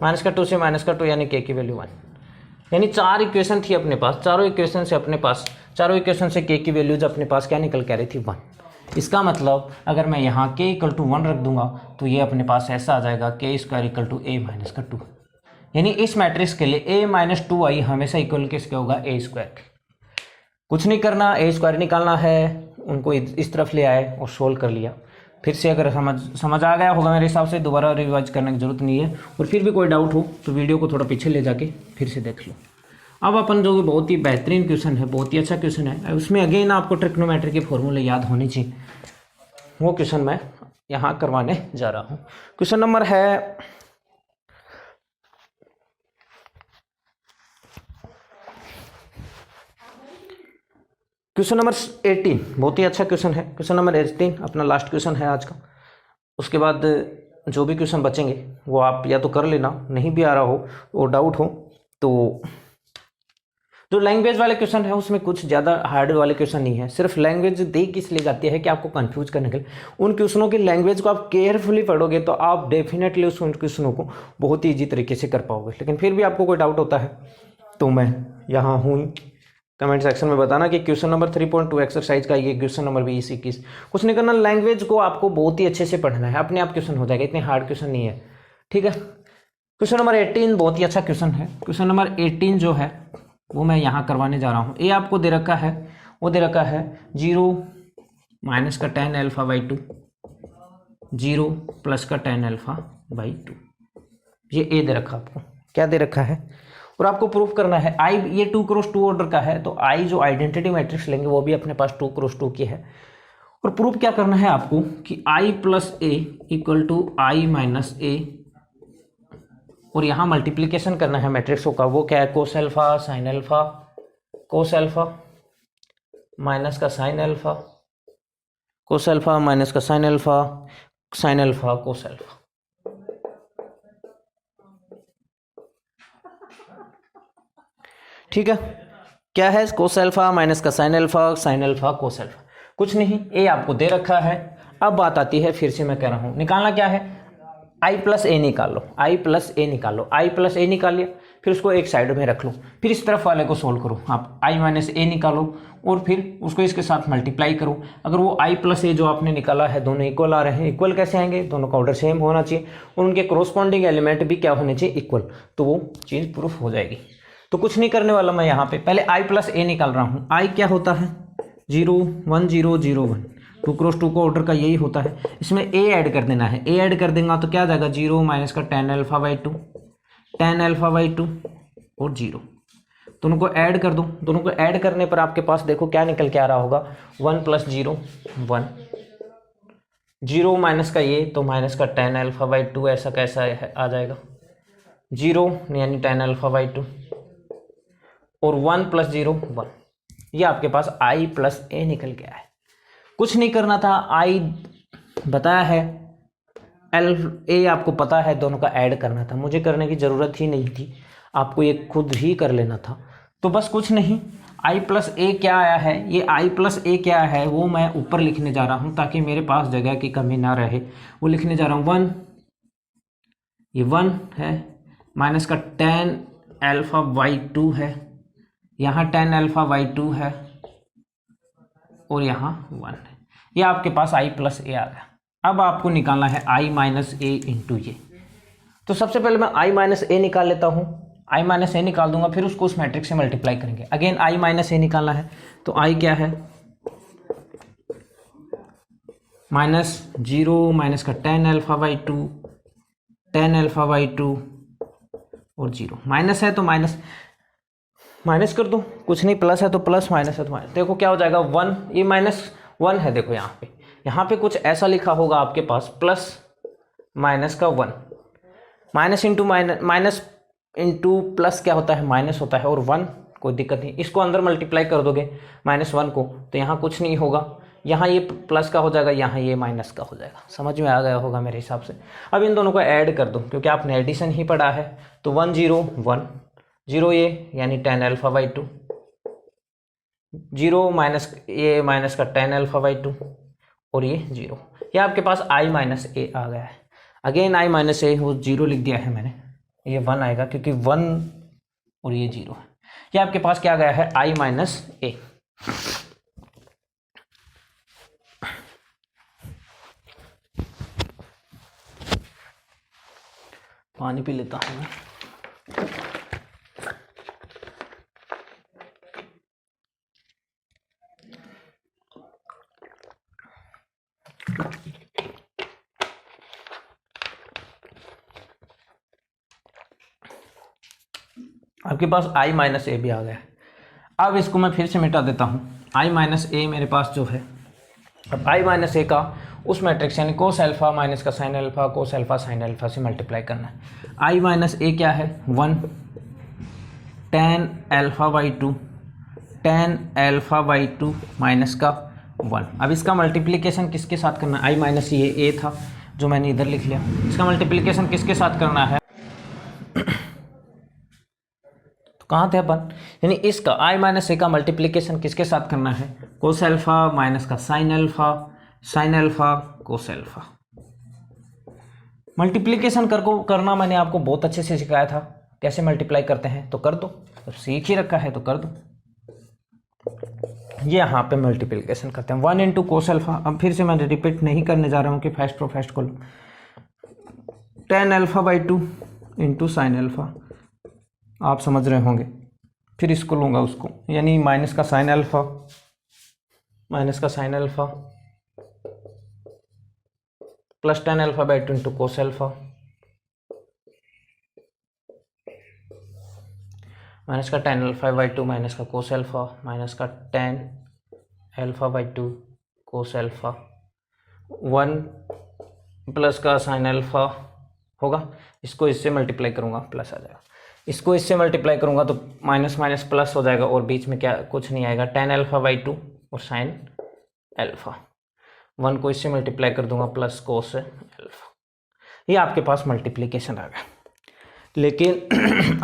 माइनस का 2 से -2 यानी k की वैल्यू 1। यानी 4 इक्वेशन थी अपने पास, चारों इक्वेशन से k की वैल्यूज अपने पास क्या निकल के आ रही थी 1। इसका मतलब अगर मैं यहाँ k इक्वल टू 1 रख दूंगा तो ये अपने पास ऐसा आ जाएगा k² equal to a minus का 2। यानी इस मैट्रिक्स के लिए a - 2i हमेशा इक्वल किसके होगा, a²। कुछ नहीं करना, a² निकालना है, उनको इस तरफ ले आए और सोल्व कर लिया। फिर से अगर समझ आ गया होगा मेरे हिसाब से, दोबारा रिवाइज करने की जरूरत नहीं है। और फिर भी कोई डाउट हो तो वीडियो को थोड़ा पीछे ले जाके फिर से देख लो। अब अपन जो बहुत ही बेहतरीन क्वेश्चन है, बहुत ही अच्छा क्वेश्चन है, उसमें अगेन आपको ट्रिग्नोमेट्री के फॉर्मूले याद होने चाहिए, वो क्वेश्चन मैं यहाँ करवाने जा रहा हूँ। क्वेश्चन नंबर है क्वेश्चन नंबर 18, बहुत ही अच्छा क्वेश्चन है। क्वेश्चन नंबर 18 अपना लास्ट क्वेश्चन है आज का। उसके बाद जो भी क्वेश्चन बचेंगे वो आप या तो कर लेना, नहीं भी आ रहा हो और डाउट हो तो। जो लैंग्वेज वाले क्वेश्चन है उसमें कुछ ज़्यादा हार्ड वाले क्वेश्चन नहीं है, सिर्फ लैंग्वेज दे किस लिए जाती है कि आपको कंफ्यूज करने के लिए। उन क्वेश्चनों की लैंग्वेज को आप केयरफुली पढ़ोगे तो आप डेफिनेटली उस क्वेश्चनों को बहुत ही ईजी तरीके से कर पाओगे। लेकिन फिर भी आपको कोई डाउट होता है तो मैं यहाँ हूँ, कमेंट सेक्शन में बताना कि क्वेश्चन नंबर 3.2 एक्सरसाइज का ये क्वेश्चन नंबर 20-21। कुछ नहीं करना, लैंग्वेज को आपको बहुत ही अच्छे से पढ़ना है, अपने आप क्वेश्चन हो जाएगा, इतने हार्ड क्वेश्चन नहीं है, ठीक है। क्वेश्चन नंबर 18 बहुत ही अच्छा क्वेश्चन है। क्वेश्चन नंबर 18 जो है वो मैं यहाँ करवाने जा रहा हूँ। ए आपको दे रखा है, वो दे रखा है 0 माइनस का tan α/2, 0 प्लस का tan α/2। ये ए दे रखा, आपको क्या दे रखा है, और आपको प्रूफ करना है। आई ये 2 × 2 ऑर्डर का है, तो आई जो आइडेंटिटी मैट्रिक्स लेंगे वो भी अपने पास 2 × 2 की है। और प्रूफ क्या करना है आपको कि i + a equal to i - a, और यहाँ मल्टीप्लिकेशन करना है मैट्रिक्सों का। वो क्या है, cos alpha sine alpha, cos alpha minus का sine alpha, cos alpha minus का sine alpha, sine alpha cos alpha. ठीक है, क्या है, कोस अल्फा माइनस का sine alpha, sine alpha cos alpha. कुछ नहीं, ए आपको दे रखा है। अब बात आती है, फिर से मैं कह रहा हूं, निकालना क्या है, i + a निकाल लो, i + a निकाल लो। i + a निकाल लिया, फिर उसको एक साइड में रख लो, फिर इस तरफ वाले को सोल्व करो। आप i - a निकालो और फिर उसको इसके साथ मल्टीप्लाई करो। अगर वो i + a जो आपने निकाला है दोनों इक्वल आ रहे हैं, इक्वल कैसे आएंगे, दोनों का ऑर्डर सेम होना चाहिए और उनके कोरस्पॉन्डिंग एलिमेंट भी क्या होने चाहिए, इक्वल, तो वो चीज़ प्रूफ हो जाएगी। तो कुछ नहीं करने वाला मैं यहाँ पे, पहले i + a निकाल रहा हूँ। i क्या होता है, 0 1 0 0 1, 2 क्रॉस 2 का ऑर्डर का यही होता है। इसमें ए ऐड कर देना है, ए ऐड कर देंगे तो क्या आ जाएगा 0 माइनस का tan alpha by 2, tan alpha by 2 और 0, दोनों को ऐड कर दो। दोनों को ऐड करने पर आपके पास देखो क्या निकल के आ रहा होगा 1 प्लस 0 1, 0 माइनस का ये तो माइनस का tan अल्फा बाई 2 ऐसा कैसा आ जाएगा 0 यानी tan अल्फा बाई 2 और 1 प्लस 0 1, ये आपके पास i प्लस ए निकल गया है। कुछ नहीं करना था, i बताया है, एल ए आपको पता है, दोनों का ऐड करना था, मुझे करने की ज़रूरत ही नहीं थी, आपको ये खुद ही कर लेना था। तो बस कुछ नहीं, i प्लस ए क्या आया है, ये i प्लस ए क्या है वो मैं ऊपर लिखने जा रहा हूँ ताकि मेरे पास जगह की कमी ना रहे। वो लिखने जा रहा हूँ 1, ये 1 है, माइनस का tan अल्फा बाई 2 है, यहाँ tan अल्फा बाई 2 है और यहाँ 1 है। ये आपके पास i प्लस ए आ गया। अब आपको निकालना है i माइनस ए इंटू ये। तो सबसे पहले मैं i माइनस ए निकाल लेता हूँ, i माइनस ए निकाल दूंगा, फिर उसको उस मैट्रिक्स से मल्टीप्लाई करेंगे। अगेन i माइनस ए निकालना है, तो i क्या है माइनस 0 माइनस का tan alpha by 2, tan alpha by 2 और 0, माइनस है तो माइनस माइनस कर दो, कुछ नहीं, प्लस है तो प्लस, माइनस है तो माइनस। देखो क्या हो जाएगा 1, ये माइनस 1 है, देखो यहाँ पे कुछ ऐसा लिखा होगा आपके पास प्लस माइनस का 1, minus into minus into plus क्या होता है माइनस होता है, और 1 कोई दिक्कत नहीं, इसको अंदर मल्टीप्लाई कर दोगे -1 को तो यहाँ कुछ नहीं होगा, यहाँ ये प्लस का हो जाएगा, यहाँ ये माइनस का हो जाएगा। समझ में आ गया होगा मेरे हिसाब से। अब इन दोनों को ऐड कर दो क्योंकि आपने एडिशन ही पढ़ा है। तो 1 0 1 0 ये यानी tan अल्फा बाई 2, 0 माइनस ये माइनस का tan अल्फा बाई 2 और ये 0, ये आपके पास i माइनस ए आ गया है। अगेन i माइनस ए वो 0 लिख दिया है मैंने, ये 1 आएगा क्योंकि 1 और ये 0 है। ये आपके पास क्या गया है i माइनस ए। पानी पी लेता हूँ मैं। आपके पास i माइनस ए भी आ गया है। अब इसको मैं फिर से मिटा देता हूँ। i माइनस ए मेरे पास जो है, अब i माइनस ए का उस मैट्रिक्स यानी कोस अल्फा माइनस का sine alpha cos alpha sine alpha से मल्टीप्लाई करना है। i माइनस ए क्या है 1 tan alpha by 2, tan alpha by 2 minus का 1। अब इसका मल्टीप्लिकेशन किसके साथ करना है, i माइनस ये ए था जो मैंने इधर लिख लिया, इसका मल्टीप्लिकेशन किसके साथ करना है, तो कहाँ थे अपन, यानी इसका i माइनस ए का मल्टीप्लिकेशन किसके साथ करना है, कोस अल्फा माइनस का sine alpha cos alpha. Multiplication करना मैंने आपको बहुत अच्छे से सिखाया था, कैसे मल्टीप्लाई करते हैं, तो कर दो, तो सीख ही रखा है तो कर दो। ये यहाँ पे मल्टीप्लिकेशन करते हैं 1 इंटू कोस अल्फा। अब फिर से मैं रिपीट नहीं करने जा रहा हूँ कि फर्स्ट को tan alpha by 2 into sine alpha, आप समझ रहे होंगे। फिर इसको लूँगा उसको, यानी माइनस का sine alpha plus tan alpha by 2 into cos alpha minus का tan अल्फा बाई 2 माइनस का कोस अल्फा माइनस का tan alpha by 2 cos alpha 1 plus का साइन अल्फा होगा। इसको इससे मल्टीप्लाई करूँगा प्लस आ जाएगा, इसको इससे मल्टीप्लाई करूँगा तो माइनस माइनस प्लस हो जाएगा और बीच में क्या कुछ नहीं आएगा, tan अल्फा बाई 2 और साइन अल्फा। 1 को इससे मल्टीप्लाई कर दूंगा प्लस कोस अल्फा। ये आपके पास मल्टीप्लिकेशन आ गया। लेकिन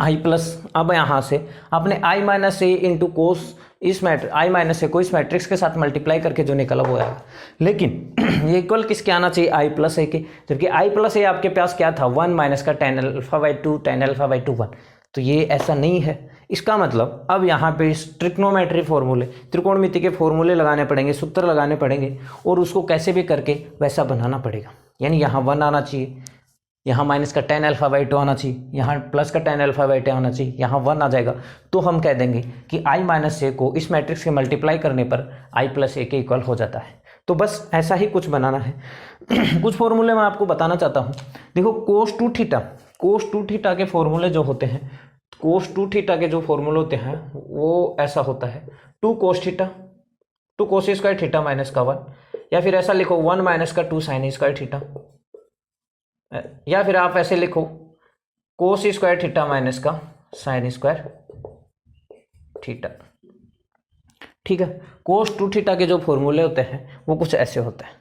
i प्लस, अब यहाँ से आपने i minus A into cos इस i माइनस ए को इस मैट्रिक्स के साथ मल्टीप्लाई करके जो निकला वो आएगा। लेकिन ये इक्वल किसके आना चाहिए, i प्लस ए के, जबकि i प्लस ए आपके पास क्या था 1 माइनस का tan alpha by 2 tan alpha by 2 1, तो ये ऐसा नहीं है। इसका मतलब अब यहाँ पे ट्रिग्नोमेट्री फॉर्मूले, त्रिकोणमिति के फॉर्मूले लगाने पड़ेंगे, सूत्र लगाने पड़ेंगे और उसको कैसे भी करके वैसा बनाना पड़ेगा। यानी यहाँ 1 आना चाहिए, यहाँ माइनस का tan अल्फा बाई 2 आना चाहिए, यहाँ प्लस का tan अल्फा बाई 2 आना चाहिए, यहाँ 1 आ जाएगा। तो हम कह देंगे कि i माइनस ए को इस मैट्रिक्स के मल्टीप्लाई करने पर i प्लस ए के इक्वल हो जाता है। तो बस ऐसा ही कुछ बनाना है। कुछ फॉर्मूले मैं आपको बताना चाहता हूँ। देखो cos 2 थीटा के फॉर्मूले जो होते हैं, cos 2 थीटा के जो फॉर्मूले होते हैं वो ऐसा होता है 2 cos theta 2 cos square theta minus का 1, या फिर ऐसा लिखो 1 माइनस का 2 साइन स्क्वायर थीटा, या फिर आप ऐसे लिखो कोस स्क्वायर थीटा माइनस का साइन स्क्वायर थीटा। ठीक है, कोस 2 थीटा के जो फॉर्मूले होते हैं वो कुछ ऐसे होते हैं।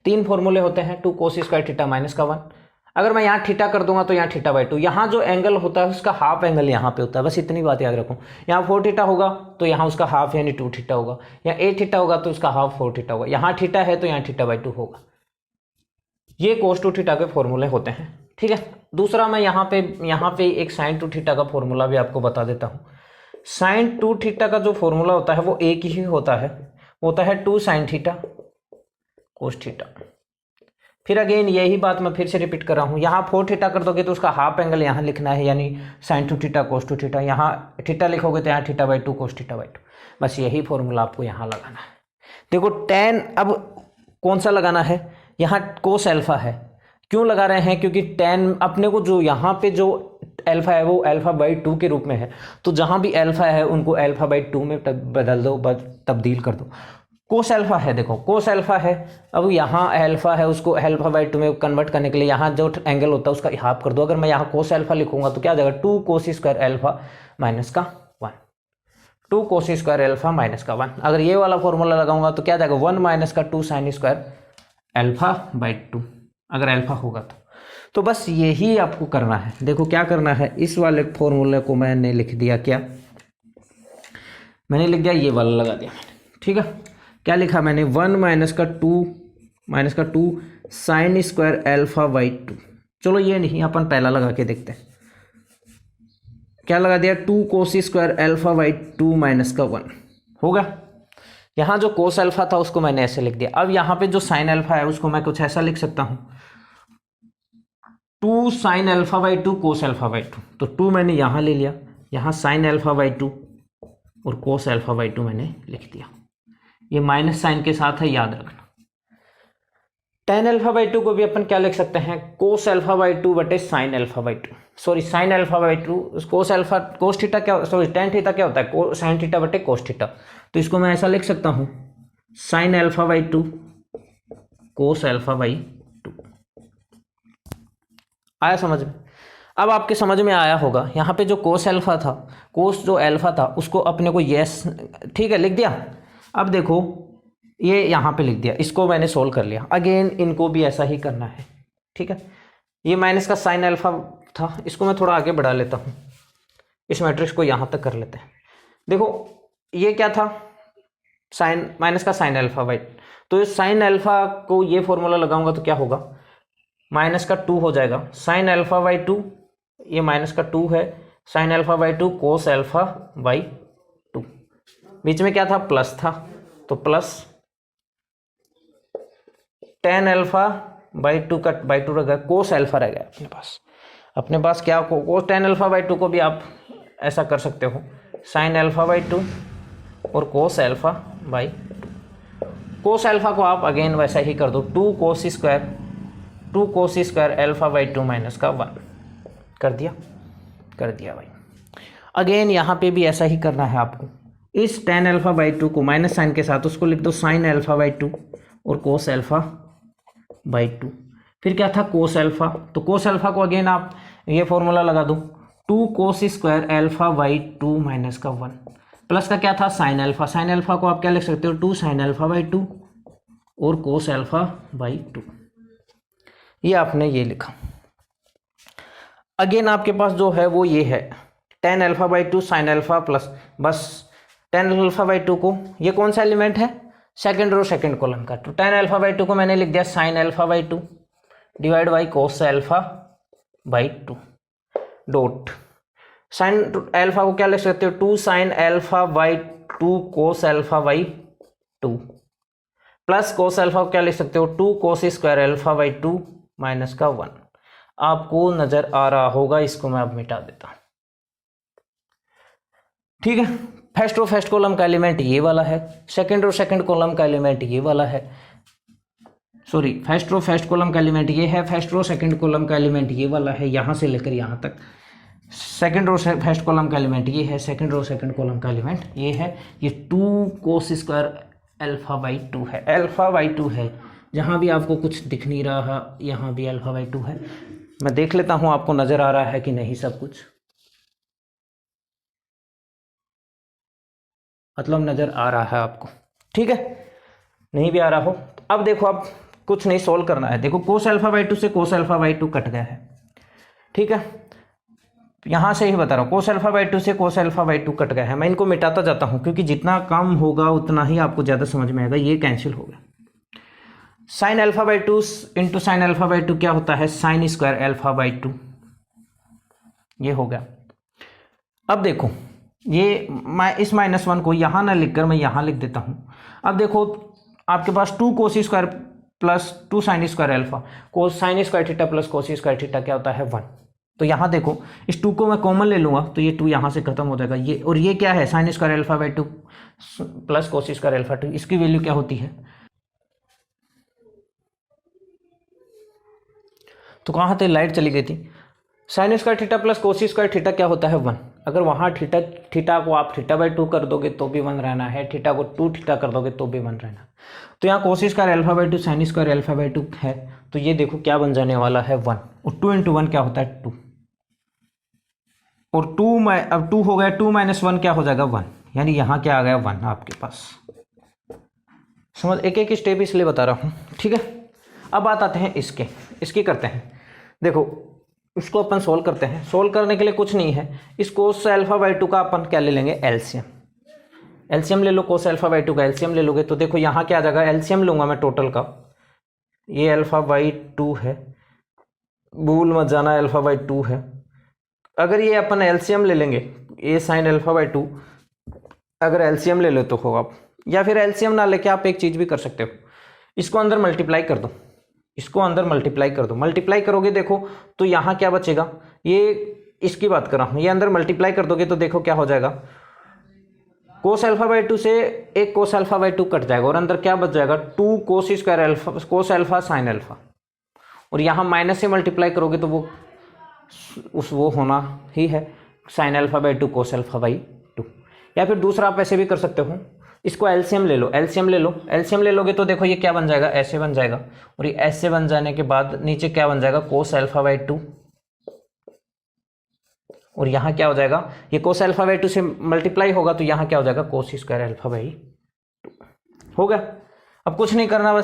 3 फॉर्मूले होते हैं 2 कोस स्क्वायर थीटा माइनस का 1। अगर मैं यहाँ थीटा कर दूंगा तो यहाँ थीटा बाई 2, यहाँ जो एंगल होता है उसका हाफ एंगल यहाँ पे होता है, बस इतनी बात याद रखो। यहाँ 4 थीटा होगा तो यहाँ उसका हाफ यानी 2 थीटा होगा, यहाँ 8 थीटा होगा तो उसका हाफ 4 थीटा होगा, यहाँ थीटा है तो यहाँ थीटा बाई 2 होगा। ये कोस 2 थीटा के फॉर्मूले होते हैं। ठीक है, दूसरा मैं यहाँ पे एक साइन 2 थीटा का फॉर्मूला भी आपको बता देता हूँ। साइन 2 थीटा का जो फॉर्मूला होता है वो एक ही होता है, होता है 2 साइन थीटा कोस थीटा। फिर अगेन यही बात मैं फिर से रिपीट कर रहा हूँ, यहाँ 4 थीटा कर दोगे तो उसका हाफ एंगल यहाँ लिखना है, यानी साइन 2 थीटा कोस 2 थीटा। यहाँ थीटा लिखोगे तो यहाँ theta by 2 cos theta by 2। बस यही फॉर्मूला आपको यहाँ लगाना है। देखो tan अब कौन सा लगाना है, यहाँ कोस अल्फा है। क्यों लगा रहे हैं, क्योंकि tan अपने को जो यहाँ पे जो अल्फा है वो अल्फा बाई 2 के रूप में है, तो जहाँ भी अल्फा है उनको अल्फा बाई 2 में बदल दो, तब्दील कर दो। कोस अल्फा है, देखो कोस अल्फा है, अब यहाँ अल्फा है उसको अल्फा बाई 2 में कन्वर्ट करने के लिए यहाँ जो एंगल होता है उसका हाफ कर दो। अगर मैं यहाँ कोस अल्फा लिखूंगा तो क्या आ जाएगा 2 कोस स्क्वायर अल्फा माइनस का 1, 2 कोस स्क्वायर अल्फा माइनस का 1। अगर ये वाला फॉर्मूला लगाऊंगा तो क्या आ जाएगा 1 माइनस का 2 साइन स्क्वायर अल्फा बाई 2, अगर अल्फा होगा तो बस यही आपको करना है। देखो क्या करना है, इस वाले फॉर्मूले को मैंने लिख दिया, क्या मैंने लिख दिया, ये वाला लगा दिया मैंने। ठीक है, क्या लिखा मैंने 1 माइनस का 2 साइन स्क्वायर अल्फा बाई 2। चलो ये नहीं, अपन पहला लगा के देखते हैं। क्या लगा दिया 2 cos square alpha by 2 minus का 1 होगा। यहाँ जो कोस अल्फा था उसको मैंने ऐसे लिख दिया। अब यहाँ पे जो साइन अल्फा है उसको मैं कुछ ऐसा लिख सकता हूँ 2 sine alpha by 2 cos alpha by 2। तो 2 मैंने यहाँ ले लिया, यहाँ साइन अल्फा बाई 2 और कोस अल्फा बाई 2 मैंने लिख दिया। ये माइनस साइन के साथ है, याद रखना। tan अल्फा बाई 2 को भी अपन क्या लिख सकते हैं, कोस अल्फा बाई 2 बटे sine alpha by 2, sorry sine alpha by 2 cos theta क्या, सॉरी tan थीटा क्या होता है, साइन थीटा बटे कोस थीटा। तो इसको मैं ऐसा लिख सकता हूँ sine alpha by 2 cos alpha by 2। आया समझ में? अब आपके समझ में आया होगा, यहाँ पे जो कोस अल्फा था, कोस जो अल्फा था उसको अपने को यस, ठीक है, लिख दिया। अब देखो ये यहाँ पे लिख दिया, इसको मैंने सोल्व कर लिया। अगेन इनको भी ऐसा ही करना है। ठीक है, ये माइनस का साइन अल्फा था, इसको मैं थोड़ा आगे बढ़ा लेता हूँ, इस मैट्रिक्स को यहाँ तक कर लेते हैं। देखो ये क्या था, साइन माइनस का साइन अल्फा बाई, तो साइन अल्फा को ये फॉर्मूला लगाऊंगा तो क्या होगा, माइनस का 2 हो जाएगा साइन अल्फा बाई 2, ये माइनस का 2 है, sine alpha by 2 cos alpha by 2, बीच में क्या था प्लस था, तो प्लस tan अल्फा बाई 2 का बाई 2 रह गया, कोस अल्फा रह गया अपने पास क्या, कोस tan अल्फा बाई 2 को भी आप ऐसा कर सकते हो साइन अल्फा बाई 2 और cos alpha by 2। Cos alpha को आप अगेन वैसा ही कर दो, 2 cos square alpha by 2 minus का 1 कर दिया भाई। अगेन यहाँ पे भी ऐसा ही करना है आपको, इस tan अल्फा बाई 2 को माइनस साइन के साथ उसको लिख दो साइन अल्फा बाई 2 और कोस अल्फा बाई 2। फिर क्या था कोस अल्फा, तो कोस अल्फा को अगेन आप ये फॉर्मूला लगा दो 2 cos square alpha by 2 minus का 1, प्लस का क्या था साइन अल्फा को आप क्या लिख सकते हो 2 साइन अल्फा बाई 2 और कोस अल्फा बाई 2, ये आपने ये लिखा। अगेन आपके पास जो है वो ये है tan alpha by 2 sine alpha plus, बस tan अल्फा बाई 2 को, ये कौन सा एलिमेंट है, सेकंड रो सेकंड कॉलम का, तो tan अल्फा बाई 2 को मैंने लिख दिया sine alpha by 2 divide by cos alpha by 2 dot sine alpha को क्या लिख सकते हो 2 sine alpha by 2 cos alpha by 2 plus cos alpha को क्या लिख सकते हो 2 cos square alpha by 2 minus का 1। आपको नज़र आ रहा होगा। इसको मैं अब मिटा देता हूँ, ठीक है। फर्स्ट रो फर्स्ट कॉलम का एलिमेंट ये वाला है, सेकंड रो सेकंड कॉलम का एलिमेंट ये वाला है, sorry first row first column का एलिमेंट ये है, फर्स्ट रो सेकंड कॉलम का एलिमेंट ये वाला है, यहाँ से लेकर यहाँ तक। सेकंड रो फर्स्ट कॉलम का एलिमेंट ये है, सेकंड रो सेकंड कॉलम का एलिमेंट ये है। ये 2 cos स्क्वायर अल्फा बाई 2 है, अल्फा बाई 2 है। जहाँ भी आपको कुछ दिख नहीं रहा, यहाँ भी अल्फा बाई 2 है। मैं देख लेता हूँ आपको नज़र आ रहा है कि नहीं सब कुछ, मतलब नज़र आ रहा है आपको, ठीक है। नहीं भी आ रहा हो, अब देखो, अब कुछ नहीं सोल्व करना है। देखो कोस अल्फा बाई 2 से कोस अल्फा बाई 2 कट गया है, ठीक है। यहाँ से ही बता रहा हूँ, कोस अल्फा बाई 2 से कोस अल्फा बाई 2 कट गया है। मैं इनको मिटाता जाता हूँ क्योंकि जितना कम होगा उतना ही आपको ज़्यादा समझ में आएगा। ये कैंसिल हो गया। Sine alpha by 2 into sine alpha by 2 क्या होता है, साइन स्क्वायर अल्फा बाई 2, ये हो गया। अब देखो, ये इस -1 को यहाँ ना लिखकर मैं यहाँ लिख देता हूँ। अब देखो आपके पास 2 cos square plus 2 sine square alpha, कोस sine square theta plus cos square theta क्या होता है 1। तो यहाँ देखो इस 2 को मैं कॉमन ले लूँगा तो ये 2 यहाँ से खत्म हो जाएगा। ये और ये क्या है, sine square alpha by 2 plus cos square alpha 2, इसकी वैल्यू क्या होती है, तो कहाँ थे, लाइट चली गई थी। Sine square theta plus cos square theta क्या होता है 1। अगर वहाँ थीटा को आप थीटा बाई 2 कर दोगे तो भी 1 रहना है, थीटा को 2 थीटा कर दोगे तो भी 1 रहना। तो यहाँ cos square alpha by 2 sine square alpha by 2 है, तो ये देखो क्या बन जाने वाला है 1, और 2 इंटू 1 क्या होता है 2, और 2 अब 2 हो गया, 2 माइनस 1 क्या हो जाएगा 1, यानी यहाँ क्या आ गया 1 आपके पास। समझ, एक एक स्टेप इसलिए बता रहा हूँ, ठीक है। अब बात आते हैं इसकी करते हैं। देखो इसको अपन सोल्व करते हैं। सोल्व करने के लिए कुछ नहीं है, इस कोस अल्फा बाई 2 का अपन क्या ले लेंगे, एलसीएम। एलसीएम ले लो, कोस अल्फा बाई 2 का एलसीएम ले लोगे तो देखो यहाँ क्या आ जाएगा, एलसीएम लूंगा मैं टोटल का, ये अल्फा बाई 2 है, भूल मत जाना अल्फा बाई 2 है। अगर ये अपन एलसीएम ले लेंगे, ये साइन अल्फा बाई 2 अगर एलसीएम ले लो तो हो आप, या फिर एलसीएम ना लेके आप एक चीज़ भी कर सकते हो, इसको अंदर मल्टीप्लाई कर दो, इसको अंदर मल्टीप्लाई कर दो। मल्टीप्लाई करोगे देखो तो यहाँ क्या बचेगा, ये इसकी बात कर रहा हूँ, ये अंदर मल्टीप्लाई कर दोगे तो देखो क्या हो जाएगा, कोस अल्फा बाई 2 से एक कोस अल्फा बाई 2 कट जाएगा और अंदर क्या बच जाएगा 2 cos square alpha cos alpha sine alpha, और यहाँ माइनस से मल्टीप्लाई करोगे तो वो होना ही है sine alpha by 2 cos alpha by 2। या फिर दूसरा आप ऐसे भी कर सकते हो, इसको एलसीएम ले लो, एलसीएम ले लो, एलसीएम ले लोगे तो देखो ये क्या बन जाएगा, ऐसे बन जाएगा, और ये ऐसे बन जाने के बाद नीचे क्या बन जाएगा, कोस अल्फा बाई 2, और यहाँ क्या हो जाएगा, ये कोस अल्फा बाई 2 से मल्टीप्लाई होगा तो यहाँ क्या हो जाएगा, कोस स्क्वायर अल्फा बाई 2 हो गया। अब कुछ नहीं करना,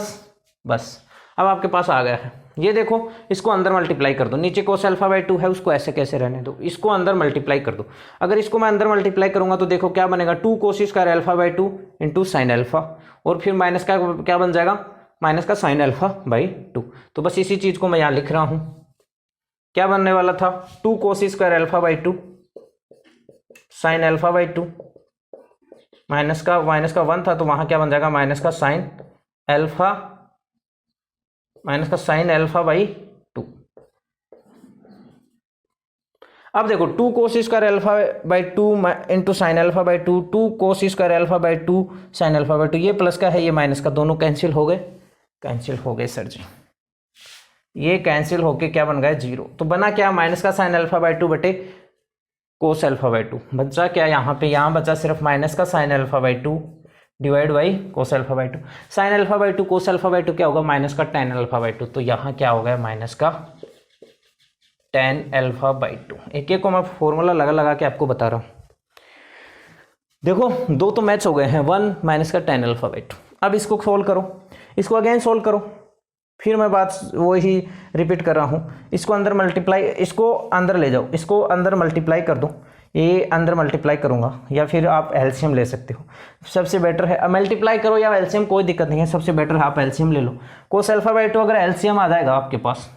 बस अब आपके पास आ गया है। ये देखो इसको अंदर मल्टीप्लाई कर दो, नीचे कोस अल्फा बाई 2 है उसको ऐसे कैसे रहने दो, इसको अंदर मल्टीप्लाई कर दो। अगर इसको मैं अंदर मल्टीप्लाई करूंगा तो देखो क्या बनेगा, 2 cos square alpha by 2 into sine alpha, और फिर माइनस का क्या बन जाएगा, माइनस का साइन अल्फा बाई 2। तो बस इसी चीज़ को मैं यहाँ लिख रहा हूँ, क्या बनने वाला था, 2 cos square alpha by 2 sine alpha by 2, minus का 1 था तो वहाँ क्या बन जाएगा, माइनस का साइन अल्फा बाई 2। अब देखो 2 cos square alpha by 2 into sine alpha by 2, 2 cos square alpha by 2 sine alpha by 2, ये प्लस का है ये माइनस का, दोनों कैंसिल हो गए सर जी, ये कैंसिल होके क्या बन गया 0। तो बना क्या, माइनस का साइन अल्फा बाई 2 बटे कोस अल्फा बाई 2, बचा क्या यहाँ बचा सिर्फ माइनस का sine alpha by 2 divide by cos alpha by 2। Sine alpha by 2 cos alpha by 2 क्या होगा, माइनस का टेन अल्फा बाई 2, तो यहाँ क्या हो गया, माइनस का टेन अल्फा बाई 2। एक एक को मैं फॉर्मूला लगा के आपको बता रहा हूँ। देखो दो तो मैच हो गए हैं, 1 माइनस का टेन अल्फा बाई 2। अब इसको सोल्व करो, इसको अगेन सोल्व करो, फिर मैं बात वही रिपीट कर रहा हूँ, इसको अंदर मल्टीप्लाई, इसको अंदर ले जाओ, इसको अंदर मल्टीप्लाई कर दो, ये अंदर मल्टीप्लाई करूंगा, या फिर आप एलसीएम ले सकते हो, सबसे बेटर है मल्टीप्लाई करो या एलसीएम, कोई दिक्कत नहीं है, सबसे बेटर है आप एलसीएम ले लो। कोस अल्फा बाई 2 अगर एलसीएम आ जाएगा आपके पास,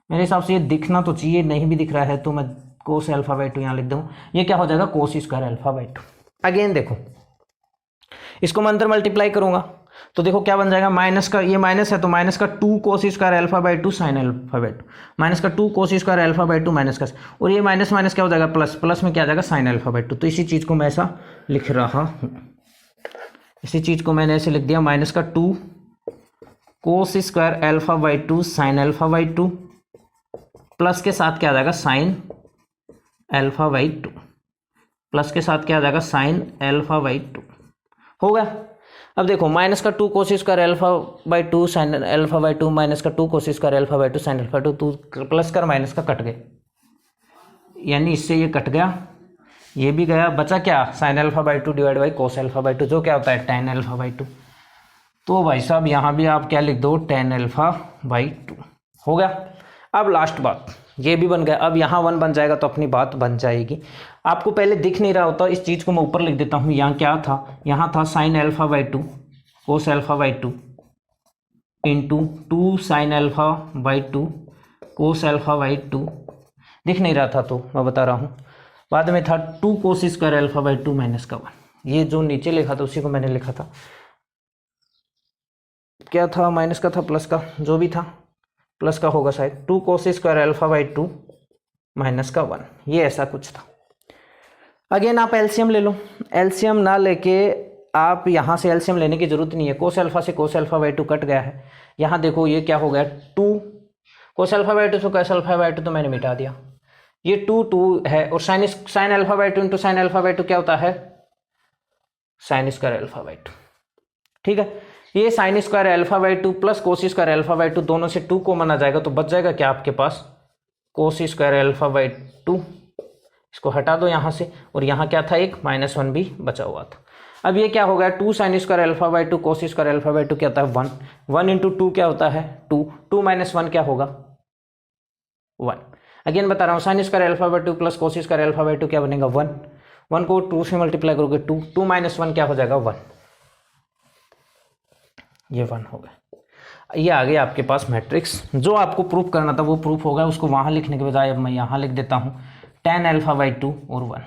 मेरे हिसाब से ये दिखना तो चाहिए, नहीं भी दिख रहा है तो मैं कोस अल्फा बाई 2 यहाँ लिख दूँ, ये क्या हो जाएगा, cos square alpha by 2। Again देखो इसको मैं अंदर मल्टीप्लाई करूंगा, तो देखो क्या बन जाएगा, माइनस का, ये माइनस है तो माइनस का 2 cos square alpha by 2 sine alpha by 2, minus का 2 cos square alpha by 2 minus का, और ये माइनस माइनस क्या हो जाएगा प्लस, प्लस में क्या आ जाएगा साइन अल्फा बाई 2। तो इसी चीज़ को मैं ऐसा लिख रहा हूँ, इसी चीज़ को मैंने ऐसे लिख दिया, माइनस का 2 cos square alpha by 2 sine alpha by 2 plus के साथ क्या आ जाएगा साइन अल्फा बाई 2, प्लस के साथ क्या आ जाएगा साइन अल्फा बाई 2 होगा। अब देखो माइनस का 2 cos square alpha by 2 sine alpha by 2 minus का 2 cos square alpha by 2 sine alpha 2, plus कर माइनस का कट गए, यानी इससे ये कट गया, ये भी गया, बचा क्या sine alpha by 2 divide by cos alpha by 2 जो क्या होता है टेन अल्फा बाई 2। तो भाई साहब यहाँ भी आप क्या लिख दो टेन अल्फा बाई 2 हो गया। अब लास्ट बात, ये भी बन गया, अब यहाँ 1 बन जाएगा तो अपनी बात बन जाएगी। आपको पहले दिख नहीं रहा होता, इस चीज़ को मैं ऊपर लिख देता हूँ। यहाँ क्या था, यहाँ था sine alpha by 2 cos alpha by 2 into 2 sine alpha by 2 cos alpha by 2, दिख नहीं रहा था तो मैं बता रहा हूँ। बाद में था 2 cos square alpha by 2 minus का 1, ये जो नीचे लिखा था उसी को मैंने लिखा था, क्या था माइनस का था प्लस का, जो भी था प्लस का होगा शायद, 2 cos square alpha by 2 minus का 1, ये ऐसा कुछ था। अगेन आप एलसीएम ले लो, एलसीएम ना लेके आप यहाँ से एलसीएम लेने की जरूरत नहीं है, कोस अल्फा से कोस अल्फा बाई 2 कट गया है। यहाँ देखो ये क्या हो गया 2 कोस अल्फा बाई 2 से कोस अल्फा बाई 2 तो मैंने मिटा दिया, ये 2 है, और sine alpha by 2 into sine alpha by 2 क्या होता है साइन स्क्वायर अल्फा बाई 2, ठीक है। ये sine square alpha by 2 plus cos square alpha by 2 दोनों से 2 कॉमन आ जाएगा, तो बच जाएगा क्या आपके पास कोस स्क्वायर अल्फा बाई 2, इसको हटा दो यहाँ से, और यहाँ क्या था एक -1 भी बचा हुआ था। अब ये क्या हो गया 2 sine square alpha by 2 cos square alpha by 2 क्या होता है 1, 1 इंटू 2 क्या होता है 2, 2 माइनस 1 क्या होगा 1। अगेन बता रहा हूँ sine square alpha by 2 plus cos square alpha by 2 क्या बनेगा 1, 1 को 2 से मल्टीप्लाई करोगे 2, 2 माइनस 1 क्या हो जाएगा 1, ये 1 हो गया। ये आ गया आपके पास मैट्रिक्स, जो आपको प्रूफ करना था वो प्रूफ हो गया, उसको वहाँ लिखने के बजाय अब मैं यहाँ लिख देता हूँ टेन अल्फा बाई 2 और 1,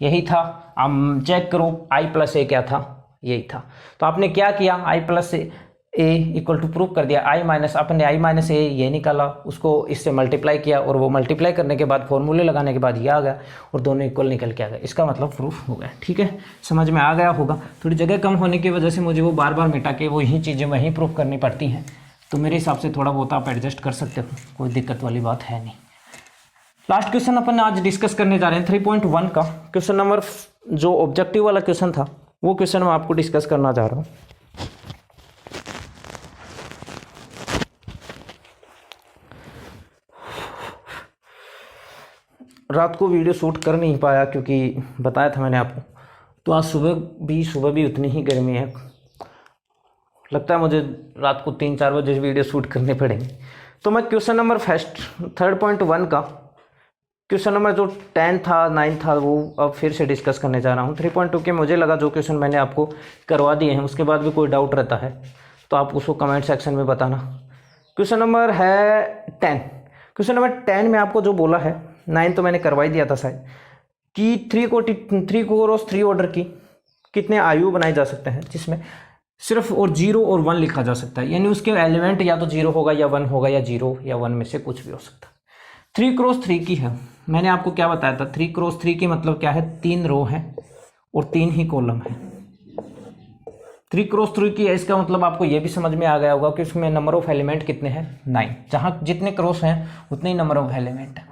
यही था। अब चेक करो i प्लस ए क्या था, यही था। तो आपने क्या किया i plus a equal to proof कर दिया, i माइनस अपने i माइनस ए ये निकाला, उसको इससे मल्टीप्लाई किया, और वो मल्टीप्लाई करने के बाद फॉर्मूले लगाने के बाद ये आ गया और दोनों इक्वल निकल के आ गया, इसका मतलब प्रूफ हो गया। ठीक है, समझ में आ गया होगा। थोड़ी जगह कम होने की वजह से मुझे वो बार बार मिटा के वो यही चीज़ें वहीं प्रूफ करनी पड़ती हैं, तो मेरे हिसाब से थोड़ा बहुत आप एडजस्ट कर सकते हो, कोई दिक्कत वाली बात है नहीं। लास्ट क्वेश्चन अपन आज डिस्कस करने जा रहे हैं 3.1 का क्वेश्चन नंबर, जो ऑब्जेक्टिव वाला क्वेश्चन था वो क्वेश्चन मैं आपको डिस्कस करना जा रहा हूँ। रात को वीडियो शूट कर नहीं पाया क्योंकि बताया था मैंने आपको, तो आज सुबह भी उतनी ही गर्मी है, लगता है मुझे रात को 3-4 बजे वीडियो शूट करने पड़ेंगे। तो मैं क्वेश्चन नंबर 3.1 का क्वेश्चन नंबर जो 10 था 9 था वो अब फिर से डिस्कस करने जा रहा हूँ। 3.2 के मुझे लगा जो क्वेश्चन मैंने आपको करवा दिए हैं, उसके बाद भी कोई डाउट रहता है तो आप उसको कमेंट सेक्शन में बताना। क्वेश्चन नंबर है 10। क्वेश्चन नंबर 10 में आपको जो बोला है, 9 तो मैंने करवा ही दिया था शायद, कि 3 क्रॉस 3 ऑर्डर की कितने आयु बनाए जा सकते हैं जिसमें सिर्फ और 0 और 1 लिखा जा सकता है, यानी उसके एलिमेंट या तो 0 होगा या 1 होगा, या 0 या 1 में से कुछ भी हो सकता है। 3 क्रॉस 3 की है, मैंने आपको क्या बताया था, 3 क्रॉस 3 की मतलब क्या है, 3 रो है और 3 ही कॉलम है। 3 क्रॉस 3 की है, इसका मतलब आपको ये भी समझ में आ गया होगा कि उसमें नंबर ऑफ एलिमेंट कितने हैं 9, जहां जितने क्रॉस हैं उतने ही नंबर ऑफ एलिमेंट है,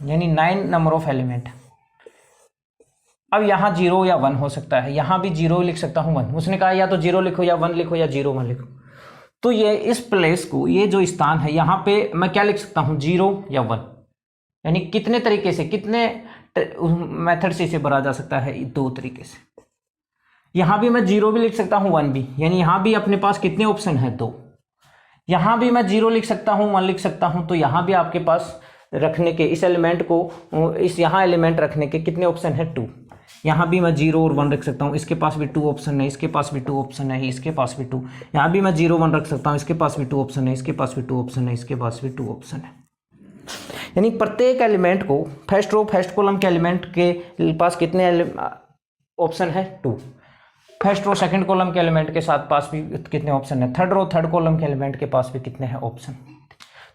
यानी 9 नंबर ऑफ एलिमेंट। अब यहाँ 0 या 1 हो सकता है, यहाँ भी 0 लिख सकता हूँ 1, उसने कहा या तो 0 लिखो या 1 लिखो या 0 1 लिखो। तो ये इस प्लेस को, ये जो स्थान है यहाँ पे मैं क्या लिख सकता हूँ 0 या 1, यानी कितने तरीके से, कितने मेथड से इसे भरा जा सकता है, 2 तरीके से। यहाँ भी मैं 0 भी लिख सकता हूँ 1 भी, यानी यहाँ भी अपने पास कितने ऑप्शन है 2। यहाँ भी मैं 0 लिख सकता हूँ 1 लिख सकता हूँ, तो यहाँ भी आपके पास रखने के इस एलिमेंट को, इस यहाँ एलिमेंट रखने के कितने ऑप्शन है 2। यहाँ भी मैं 0 और 1 रख सकता हूँ, इसके पास भी 2 ऑप्शन है, इसके पास भी 2 ऑप्शन है, इसके पास भी 2, यहाँ भी मैं 0 1 रख सकता हूँ, इसके पास भी 2 ऑप्शन है, इसके पास भी 2 ऑप्शन है, इसके पास भी 2 ऑप्शन है। यानी प्रत्येक एलिमेंट को, फर्स्ट रो फर्स्ट कॉलम के एलिमेंट के पास कितने ऑप्शन है 2। फर्स्ट रो सेकंड कॉलम के एलिमेंट के साथ पास भी कितने ऑप्शन है, थर्ड रो थर्ड कॉलम के एलिमेंट के पास भी कितने हैं ऑप्शन।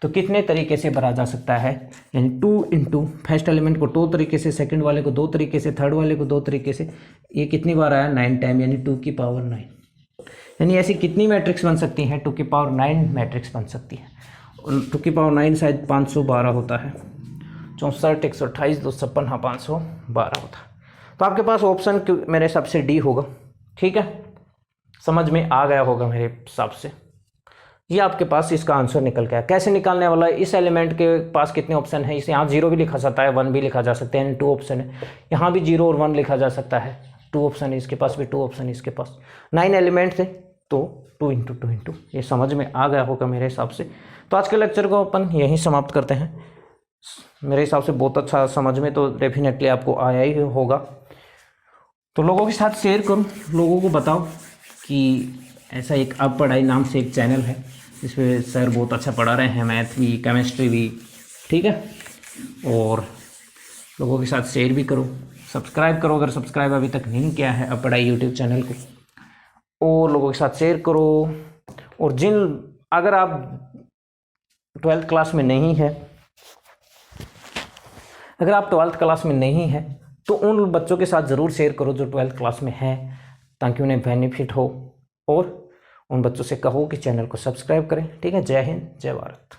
तो कितने तरीके से भरा जा सकता है, यानी 2 इंटू फर्स्ट एलिमेंट को 2 तरीके से, सेकंड वाले को 2 तरीके से, थर्ड वाले को 2 तरीके से। ये कितनी बार आया, 9 टाइम, यानी 2 की पावर 9। यानी ऐसी कितनी मैट्रिक्स बन सकती हैं, 2 की पावर 9 मैट्रिक्स बन सकती है। 2 की पावर 9 शायद 512 होता है, 64 128 256, हाँ 512 होता है। तो आपके पास ऑप्शन मेरे हिसाब से डी होगा। ठीक है, समझ में आ गया होगा मेरे हिसाब से। ये आपके पास इसका आंसर निकल गया। कैसे निकालने वाला है, इस एलिमेंट के पास कितने ऑप्शन है, इसे यहाँ 0 भी लिखा जाता है, 1 भी लिखा जा सकता है, यानी 2 ऑप्शन है। यहाँ भी 0 और 1 लिखा जा सकता है, 2 ऑप्शन है, इसके पास भी 2 ऑप्शन है, इसके पास 9 एलिमेंट थे, तो 2 इंटू 2 इंटू, ये समझ में आ गया होगा मेरे हिसाब से। तो आज के लेक्चर को अपन यहीं समाप्त करते हैं। मेरे हिसाब से बहुत अच्छा समझ में तो डेफिनेटली आपको आया ही होगा। तो लोगों के साथ शेयर करो, लोगों को बताओ कि ऐसा एक अब पढ़ाई नाम से एक चैनल है, जिसमें सर बहुत अच्छा पढ़ा रहे हैं, मैथ भी केमिस्ट्री भी। ठीक है, और लोगों के साथ शेयर भी करो, सब्सक्राइब करो अगर सब्सक्राइब अभी तक नहीं किया है अब पढ़ाई यूट्यूब चैनल को, और लोगों के साथ शेयर करो। और अगर आप 12th क्लास में नहीं है, अगर आप 12th क्लास में नहीं है तो उन बच्चों के साथ ज़रूर शेयर करो जो 12th क्लास में है, ताकि उन्हें बेनिफिट हो। और उन बच्चों से कहो कि चैनल को सब्सक्राइब करें। ठीक है, जय हिंद, जय भारत।